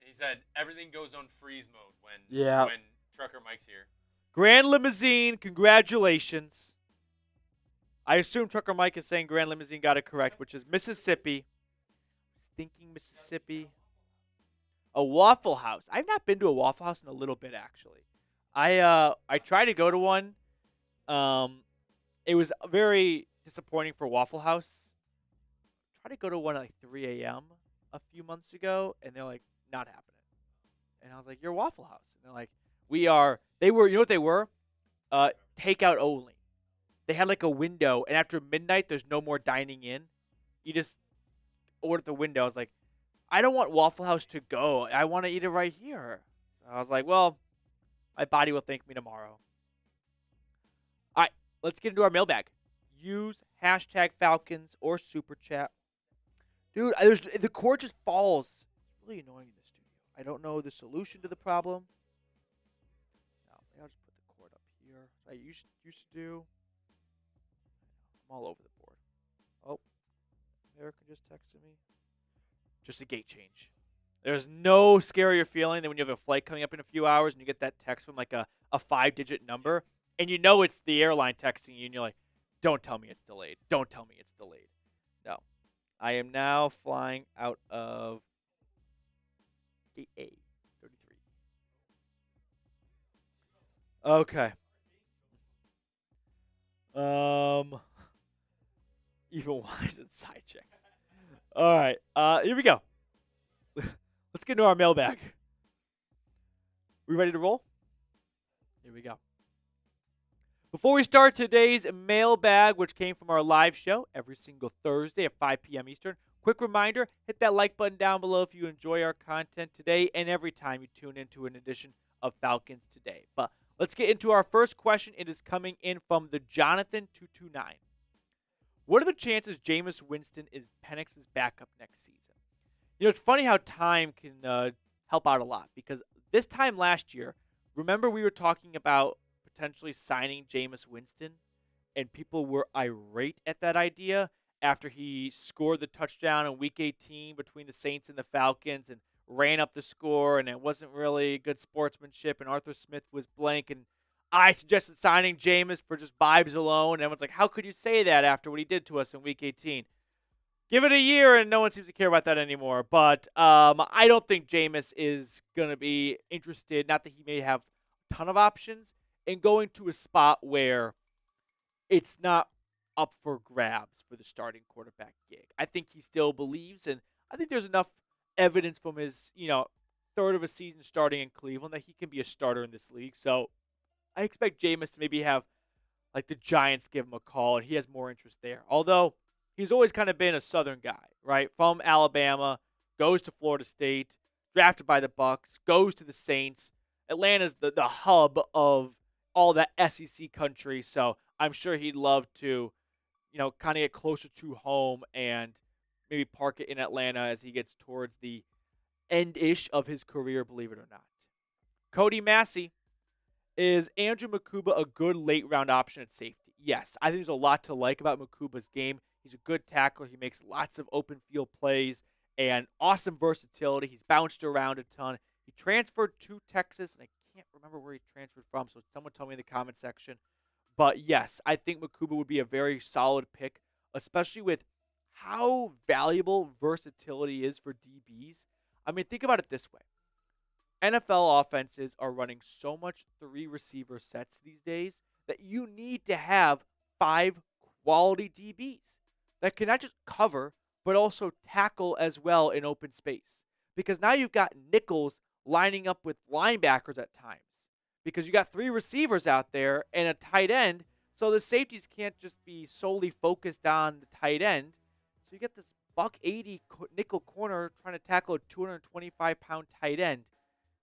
He said everything goes on freeze mode when Trucker Mike's here. Grand Limousine, congratulations. I assume Trucker Mike is saying Grand Limousine got it correct, which is Mississippi. I was thinking Mississippi. A Waffle House. I've not been to a Waffle House in a little bit, actually. I tried to go to one. It was very disappointing for Waffle House. I tried to go to one at like 3 a.m. a few months ago, and they're like, not happening. And I was like, you're Waffle House. And they're like, we are. They were, you know what they were? Takeout only. They had like a window, and after midnight, there's no more dining in. You just order at the window. I was like, I don't want Waffle House to go. I want to eat it right here. So I was like, well, my body will thank me tomorrow. All right, let's get into our mailbag. Use hashtag Falcons or Super Chat. Dude, the cord just falls. It's really annoying in the studio. I don't know the solution to the problem. No, maybe I'll just put the cord up here. I used to do. I'm all over the board. Oh, Erica just texted me. Just a gate change. There's no scarier feeling than when you have a flight coming up in a few hours and you get that text from like a 5-digit number, and you know it's the airline texting you, and you're like, don't tell me it's delayed. Don't tell me it's delayed. No. I am now flying out of gate A, 33. Okay. Even wise and side checks. All right. Here we go. Let's get into our mailbag. We ready to roll? Here we go. Before we start today's mailbag, which came from our live show every single Thursday at 5 p.m. Eastern, quick reminder, hit that like button down below if you enjoy our content today and every time you tune into an edition of Falcons Today. But let's get into our first question. It is coming in from the Jonathan229. What are the chances Jameis Winston is Penix's backup next season? You know, it's funny how time can help out a lot, because this time last year, remember we were talking about potentially signing Jameis Winston, and people were irate at that idea after he scored the touchdown in Week 18 between the Saints and the Falcons and ran up the score, and it wasn't really good sportsmanship, and Arthur Smith was blank, and I suggested signing Jameis for just vibes alone, and everyone's like, how could you say that after what he did to us in Week 18? Give it a year, and no one seems to care about that anymore. But I don't think Jameis is going to be interested, not that he may have a ton of options, in going to a spot where it's not up for grabs for the starting quarterback gig. I think he still believes, and I think there's enough evidence from his, third of a season starting in Cleveland that he can be a starter in this league. So I expect Jameis to maybe have, like, the Giants give him a call, and he has more interest there. Although he's always kind of been a Southern guy, right? From Alabama, goes to Florida State, drafted by the Bucs, goes to the Saints. Atlanta's the hub of all that SEC country, so I'm sure he'd love to, kind of get closer to home and maybe park it in Atlanta as he gets towards the end-ish of his career, believe it or not. Cody Massey, is Andrew Mukuba a good late-round option at safety? Yes, I think there's a lot to like about Mukuba's game. He's a good tackler. He makes lots of open field plays and awesome versatility. He's bounced around a ton. He transferred to Texas, and I can't remember where he transferred from, so someone tell me in the comment section. But yes, I think Mukuba would be a very solid pick, especially with how valuable versatility is for DBs. I mean, think about it this way. NFL offenses are running so much 3-receiver sets these days that you need to have 5 quality DBs that can not just cover, but also tackle as well in open space. Because now you've got nickels lining up with linebackers at times. Because you got 3 receivers out there and a tight end, so the safeties can't just be solely focused on the tight end. So you get this $180 nickel corner trying to tackle a 225-pound tight end.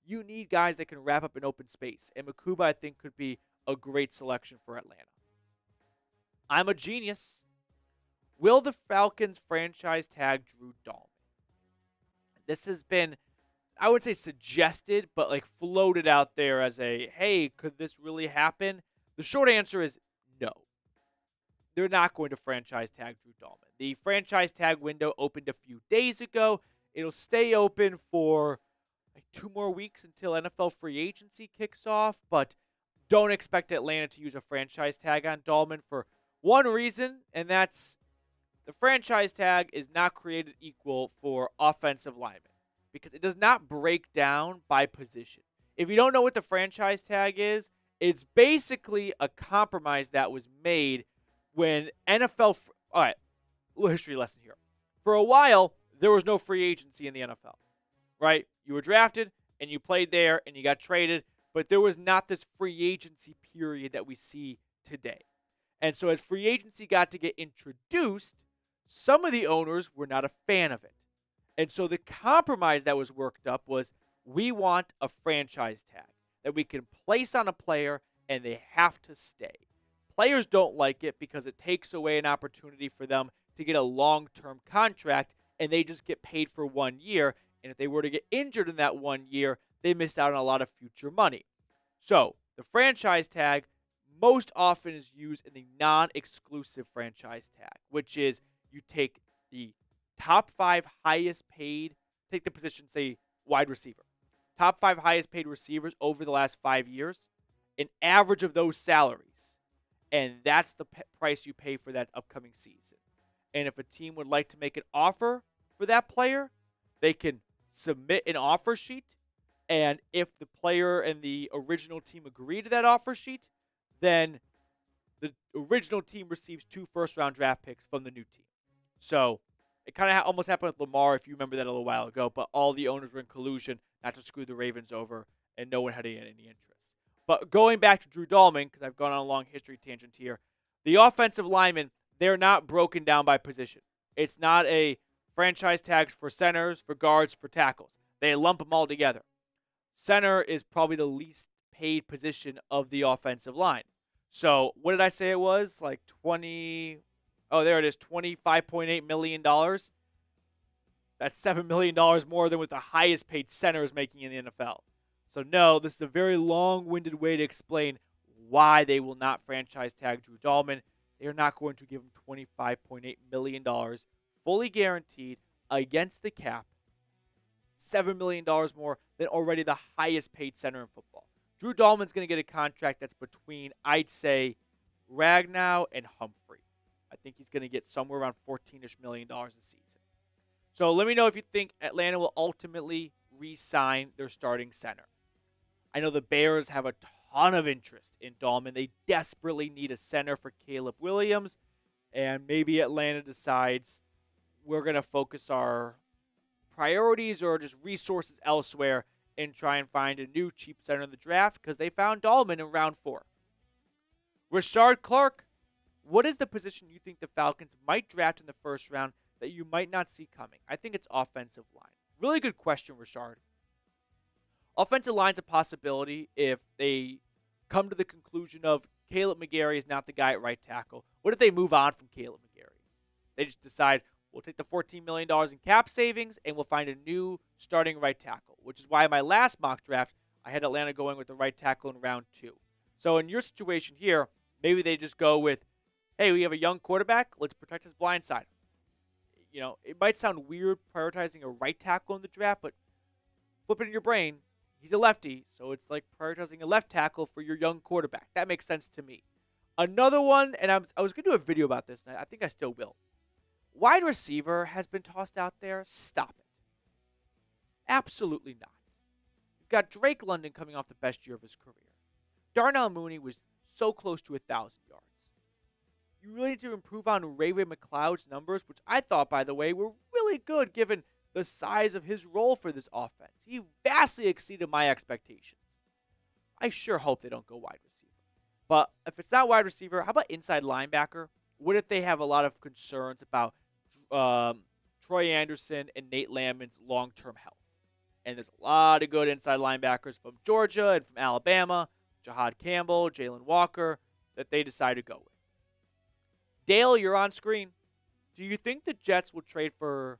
You need guys that can wrap up in open space. And Mukuba, I think, could be a great selection for Atlanta. I'm a genius. Will the Falcons franchise tag Drew Dalman? This has been, I would say suggested, but like floated out there as a, hey, could this really happen? The short answer is no. They're not going to franchise tag Drew Dalman. The franchise tag window opened a few days ago. It'll stay open for like 2 more weeks until NFL free agency kicks off, but don't expect Atlanta to use a franchise tag on Dalman for one reason, and that's the franchise tag is not created equal for offensive linemen because it does not break down by position. If you don't know what the franchise tag is, it's basically a compromise that was made when NFL. All right, little history lesson here. For a while, there was no free agency in the NFL, right? You were drafted and you played there and you got traded, but there was not this free agency period that we see today. And so as free agency got to get introduced, some of the owners were not a fan of it. And so the compromise that was worked up was we want a franchise tag that we can place on a player and they have to stay. Players don't like it because it takes away an opportunity for them to get a long-term contract and they just get paid for 1 year. And if they were to get injured in that 1 year, they miss out on a lot of future money. So the franchise tag most often is used in the non-exclusive franchise tag, which is you take the top 5 highest paid, take the position, say, wide receiver. Top 5 highest paid receivers over the last 5 years, an average of those salaries. And that's the price you pay for that upcoming season. And if a team would like to make an offer for that player, they can submit an offer sheet. And if the player and the original team agree to that offer sheet, then the original team receives 2 first-round draft picks from the new team. So it kind of almost happened with Lamar, if you remember that a little while ago, but all the owners were in collusion not to screw the Ravens over, and no one had any interest. But going back to Drew Dalman, because I've gone on a long history tangent here, the offensive linemen, they're not broken down by position. It's not a franchise tags for centers, for guards, for tackles. They lump them all together. Center is probably the least paid position of the offensive line. So what did I say it was? Like $25.8 million. That's $7 million more than what the highest paid center is making in the NFL. So no, this is a very long-winded way to explain why they will not franchise tag Drew Dalman. They are not going to give him $25.8 million, fully guaranteed, against the cap. $7 million more than already the highest paid center in football. Drew Dalman's going to get a contract that's between, I'd say, Ragnow and Humphrey. I think he's going to get somewhere around $14-ish million a season. So let me know if you think Atlanta will ultimately re-sign their starting center. I know the Bears have a ton of interest in Dalman. They desperately need a center for Caleb Williams, and maybe Atlanta decides we're going to focus our priorities or just resources elsewhere and try and find a new cheap center in the draft because they found Dalman in round 4. Rashard Clark, what is the position you think the Falcons might draft in the first round that you might not see coming? I think it's offensive line. Really good question, Rashard. Offensive line's a possibility if they come to the conclusion of Caleb McGarry is not the guy at right tackle. What if they move on from Caleb McGarry? They just decide, we'll take the $14 million in cap savings and we'll find a new starting right tackle, which is why in my last mock draft, I had Atlanta going with the right tackle in round 2. So in your situation here, maybe they just go with, hey, we have a young quarterback. Let's protect his blind side. You know, it might sound weird prioritizing a right tackle in the draft, but flip it in your brain. He's a lefty, so it's like prioritizing a left tackle for your young quarterback. That makes sense to me. Another one, and I was going to do a video about this, and I think I still will. Wide receiver has been tossed out there. Stop it. Absolutely not. You've got Drake London coming off the best year of his career. Darnell Mooney was so close to 1,000 yards. You really need to improve on Ray McLeod's numbers, which I thought, by the way, were really good given the size of his role for this offense. He vastly exceeded my expectations. I sure hope they don't go wide receiver. But if it's not wide receiver, how about inside linebacker? What if they have a lot of concerns about Troy Anderson and Nate Landman's long-term health? And there's a lot of good inside linebackers from Georgia and from Alabama, Jahad Campbell, Jalen Walker, that they decide to go with. Dale, you're on screen. Do you think the Jets will trade for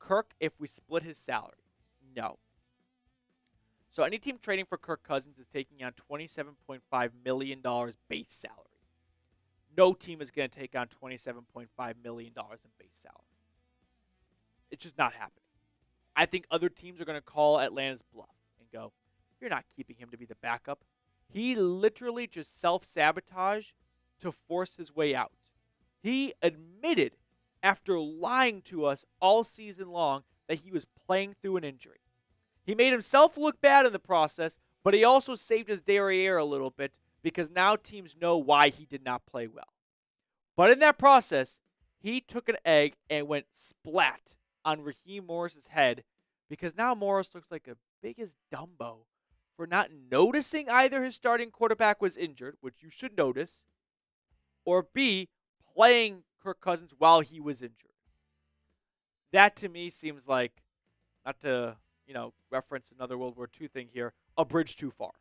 Kirk if we split his salary? No. So any team trading for Kirk Cousins is taking on $27.5 million base salary. No team is going to take on $27.5 million in base salary. It's just not happening. I think other teams are going to call Atlanta's bluff and go, you're not keeping him to be the backup. He literally just self-sabotaged to force his way out. He admitted after lying to us all season long that he was playing through an injury. He made himself look bad in the process, but he also saved his derriere a little bit because now teams know why he did not play well. But in that process, he took an egg and went splat on Raheem Morris's head because now Morris looks like a biggest Dumbo for not noticing either his starting quarterback was injured, which you should notice, or B, playing Kirk Cousins while he was injured. That to me seems like, not to, reference another World War II thing here, a bridge too far.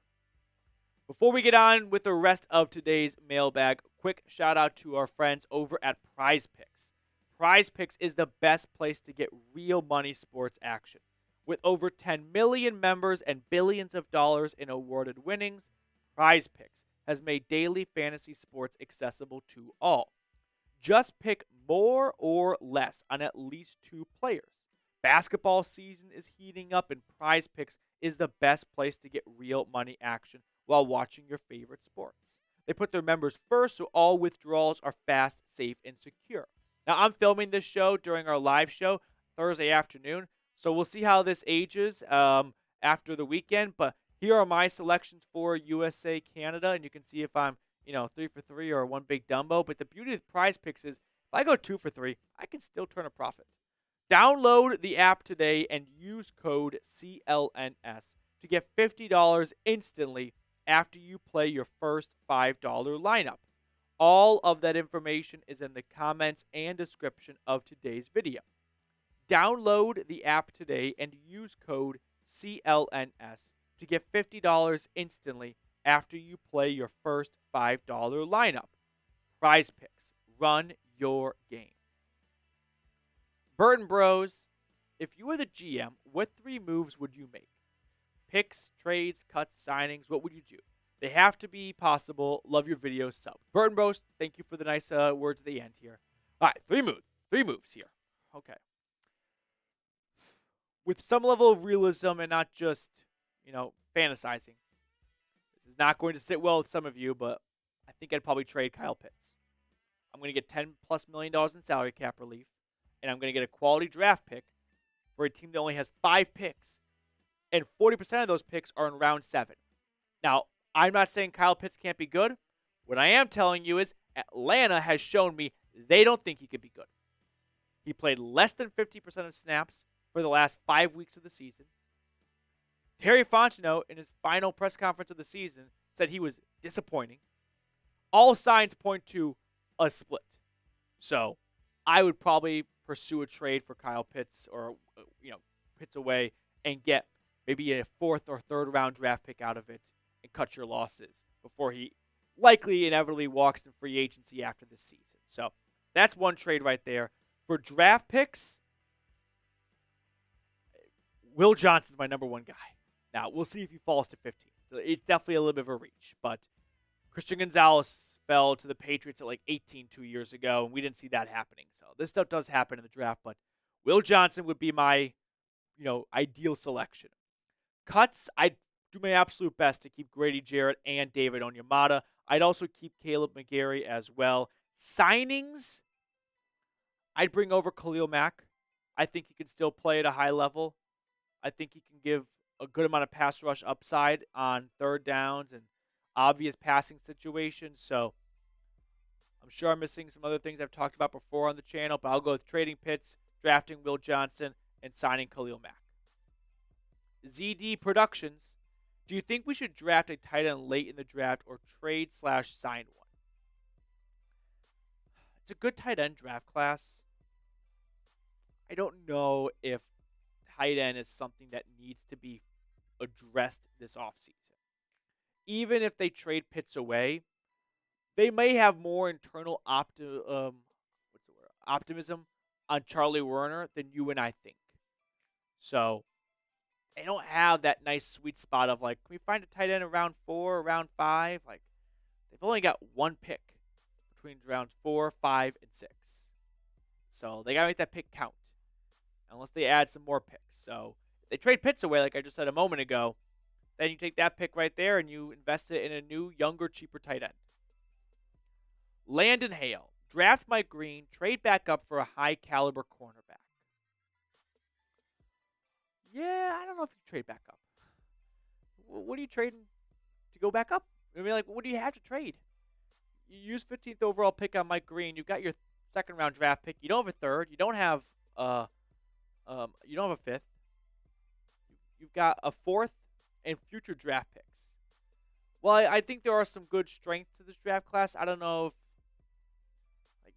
Before we get on with the rest of today's mailbag, quick shout out to our friends over at PrizePicks. PrizePicks is the best place to get real money sports action. With over 10 million members and billions of dollars in awarded winnings, PrizePicks has made daily fantasy sports accessible to all. Just pick more or less on at least 2 players. Basketball season is heating up, and PrizePicks is the best place to get real money action while watching your favorite sports. They put their members first, so all withdrawals are fast, safe, and secure. Now, I'm filming this show during our live show Thursday afternoon, so we'll see how this ages after the weekend. But here are my selections for USA, Canada, and you can see if I'm 3 for 3 or one big Dumbo. But the beauty of PrizePicks is if I go 2 for 3, I can still turn a profit. Download the app today and use code CLNS to get $50 instantly after you play your first $5 lineup. All of that information is in the comments and description of today's video. Download the app today and use code CLNS to get $50 instantly after you play your first $5 lineup. PrizePicks. Run your game. Burton Bros, if you were the GM, what 3 moves would you make? Picks, trades, cuts, signings, what would you do? They have to be possible. Love your video sub. Burton Bros, thank you for the nice words at the end here. All right, 3 moves. 3 moves here. Okay. With some level of realism and not just, fantasizing. This is not going to sit well with some of you, but I think I'd probably trade Kyle Pitts. I'm going to get $10+ million in salary cap relief, and I'm going to get a quality draft pick for a team that only has 5 picks, and 40% of those picks are in round 7. Now, I'm not saying Kyle Pitts can't be good. What I am telling you is Atlanta has shown me they don't think he could be good. He played less than 50% of snaps for the last 5 weeks of the season. Terry Fontenot, in his final press conference of the season, said he was disappointing. All signs point to a split. So I would probably pursue a trade for Kyle Pitts or, Pitts away and get maybe a 4th or 3rd round draft pick out of it and cut your losses before he likely inevitably walks in free agency after this season. So that's one trade right there. For draft picks, Will Johnson's my number 1 guy. Now, we'll see if he falls to 15. So it's definitely a little bit of a reach. But Christian Gonzalez fell to the Patriots at like 18 2 years ago, and we didn't see that happening. So this stuff does happen in the draft. But Will Johnson would be my, ideal selection. Cuts, I'd do my absolute best to keep Grady Jarrett and David Onyemata. I'd also keep Caleb McGarry as well. Signings, I'd bring over Khalil Mack. I think he can still play at a high level. I think he can give a good amount of pass rush upside on 3rd downs and obvious passing situations. So I'm sure I'm missing some other things I've talked about before on the channel, but I'll go with trading Pitts, drafting Will Johnson, and signing Khalil Mack. ZD Productions, do you think we should draft a tight end late in the draft or trade/sign one? It's a good tight end draft class. I don't know if tight end is something that needs to be addressed this offseason. Even if they trade Pitts away, they may have more internal optimism on Charlie Werner than you and I think. So they don't have that nice sweet spot of like, can we find a tight end in round 4 or round 5? Like, they've only got 1 pick between rounds 4, 5, and 6. So they got to make that pick count unless they add some more picks. So if they trade Pitts away, like I just said a moment ago, then you take that pick right there and you invest it in a new, younger, cheaper tight end. Landon Hale, draft Mike Green, trade back up for a high-caliber cornerback. Yeah, I don't know if you trade back up. What are you trading to go back up? I mean, like, what do you have to trade? You use 15th overall pick on Mike Green. You've got your 2nd round draft pick. You don't have a 3rd. You don't have You don't have a fifth. You've got a fourth and future draft picks. Well, I think there are some good strengths to this draft class. I don't know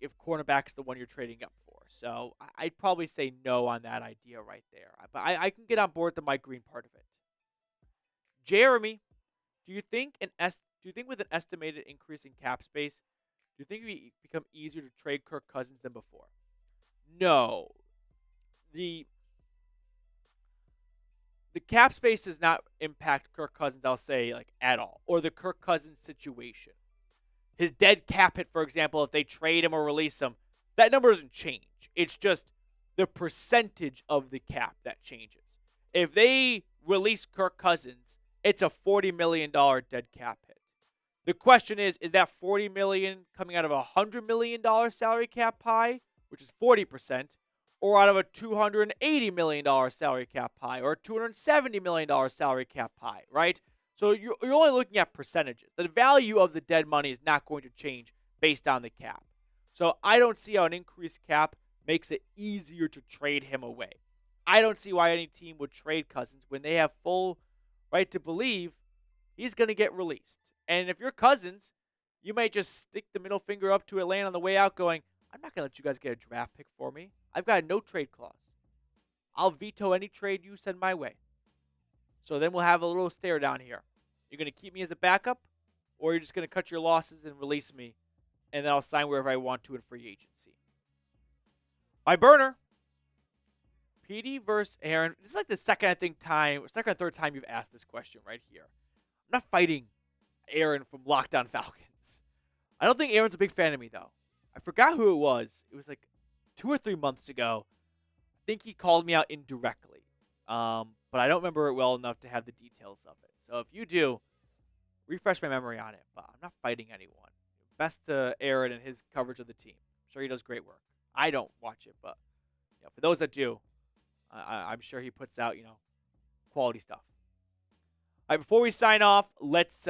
if cornerback is the one you're trading up for. So I'd probably say no on that idea right there. But I can get on board the Mike Green part of it. Jeremy, do you think with an estimated increase in cap space, do you think it would become easier to trade Kirk Cousins than before? No. The cap space does not impact Kirk Cousins, I'll say, at all, or the Kirk Cousins situation. His dead cap hit, for example, if they trade him or release him, that number doesn't change. It's just the percentage of the cap that changes. If they release Kirk Cousins, it's a $40 million dead cap hit. The question is that $40 million coming out of a $100 million salary cap pie, which is 40%, or out of a $280 million salary cap pie, or a $270 million salary cap pie, right? So you're only looking at percentages. The value of the dead money is not going to change based on the cap. So I don't see how an increased cap makes it easier to trade him away. I don't see why any team would trade Cousins when they have full right to believe he's going to get released. And if you're Cousins, you might just stick the middle finger up to Atlanta on the way out going, I'm not going to let you guys get a draft pick for me. I've got a no trade clause. I'll veto any trade you send my way. So then we'll have a little stare down here. You're going to keep me as a backup, or you're just going to cut your losses and release me, and then I'll sign wherever I want to in free agency. My burner, Petey versus Aaron. This is like the second or third time you've asked this question right here. I'm not fighting Aaron from Locked On Falcons. I don't think Aaron's a big fan of me, though. I forgot who it was. It was like 2 or 3 months ago. I think he called me out indirectly. But I don't remember it well enough to have the details of it. So if you do, refresh my memory on it. But I'm not fighting anyone. Best to Aaron and his coverage of the team. I'm sure he does great work. I don't watch it, but for those that do, I'm sure he puts out quality stuff. All right, before we sign off, let's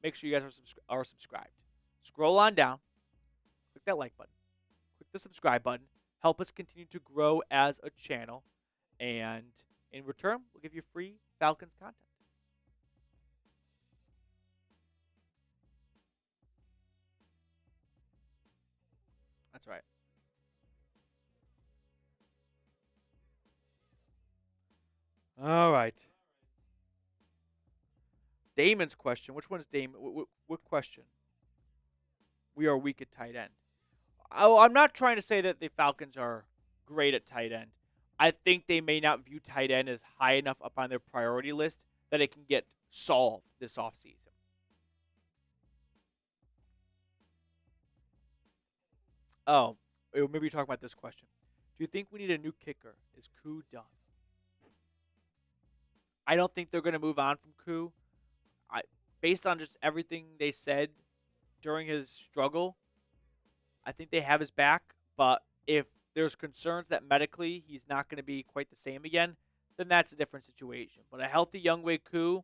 make sure you guys are subscribed. Scroll on down, click that like button, click the subscribe button. Help us continue to grow as a channel, and in return, we'll give you free Falcons content. That's right. All right. Damon's question. Which one is Damon? What question? We are weak at tight end. Oh, I'm not trying to say that the Falcons are great at tight end. I think they may not view tight end as high enough up on their priority list that it can get solved this offseason. Oh, maybe you're talking about this question. Do you think we need a new kicker? Is Koo done? I don't think they're going to move on from Koo. Based on just everything they said during his struggle, I think they have his back. But if there's concerns that medically he's not going to be quite the same again, then that's a different situation. But a healthy Younghoe Koo,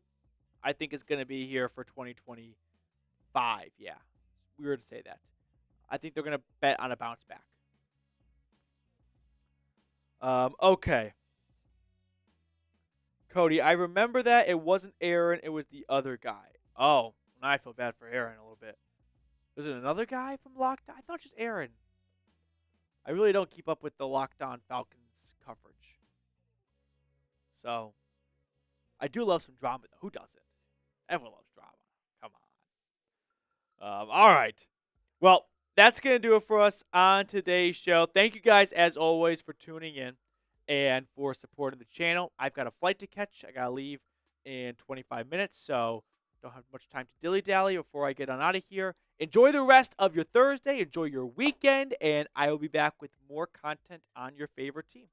I think, is going to be here for 2025. Yeah, weird to say that. I think they're going to bet on a bounce back. Okay. Cody, I remember that it wasn't Aaron, it was the other guy. Oh, now I feel bad for Aaron a little bit. Was it another guy from Locked On? I thought just Aaron. I really don't keep up with the Locked On Falcons coverage. So, I do love some drama, though. Who doesn't? Everyone loves drama. Come on. All right. Well, that's going to do it for us on today's show. Thank you guys, as always, for tuning in and for supporting the channel. I've got a flight to catch. I got to leave in 25 minutes, so don't have much time to dilly-dally before I get on out of here. Enjoy the rest of your Thursday. Enjoy your weekend, and I will be back with more content on your favorite team.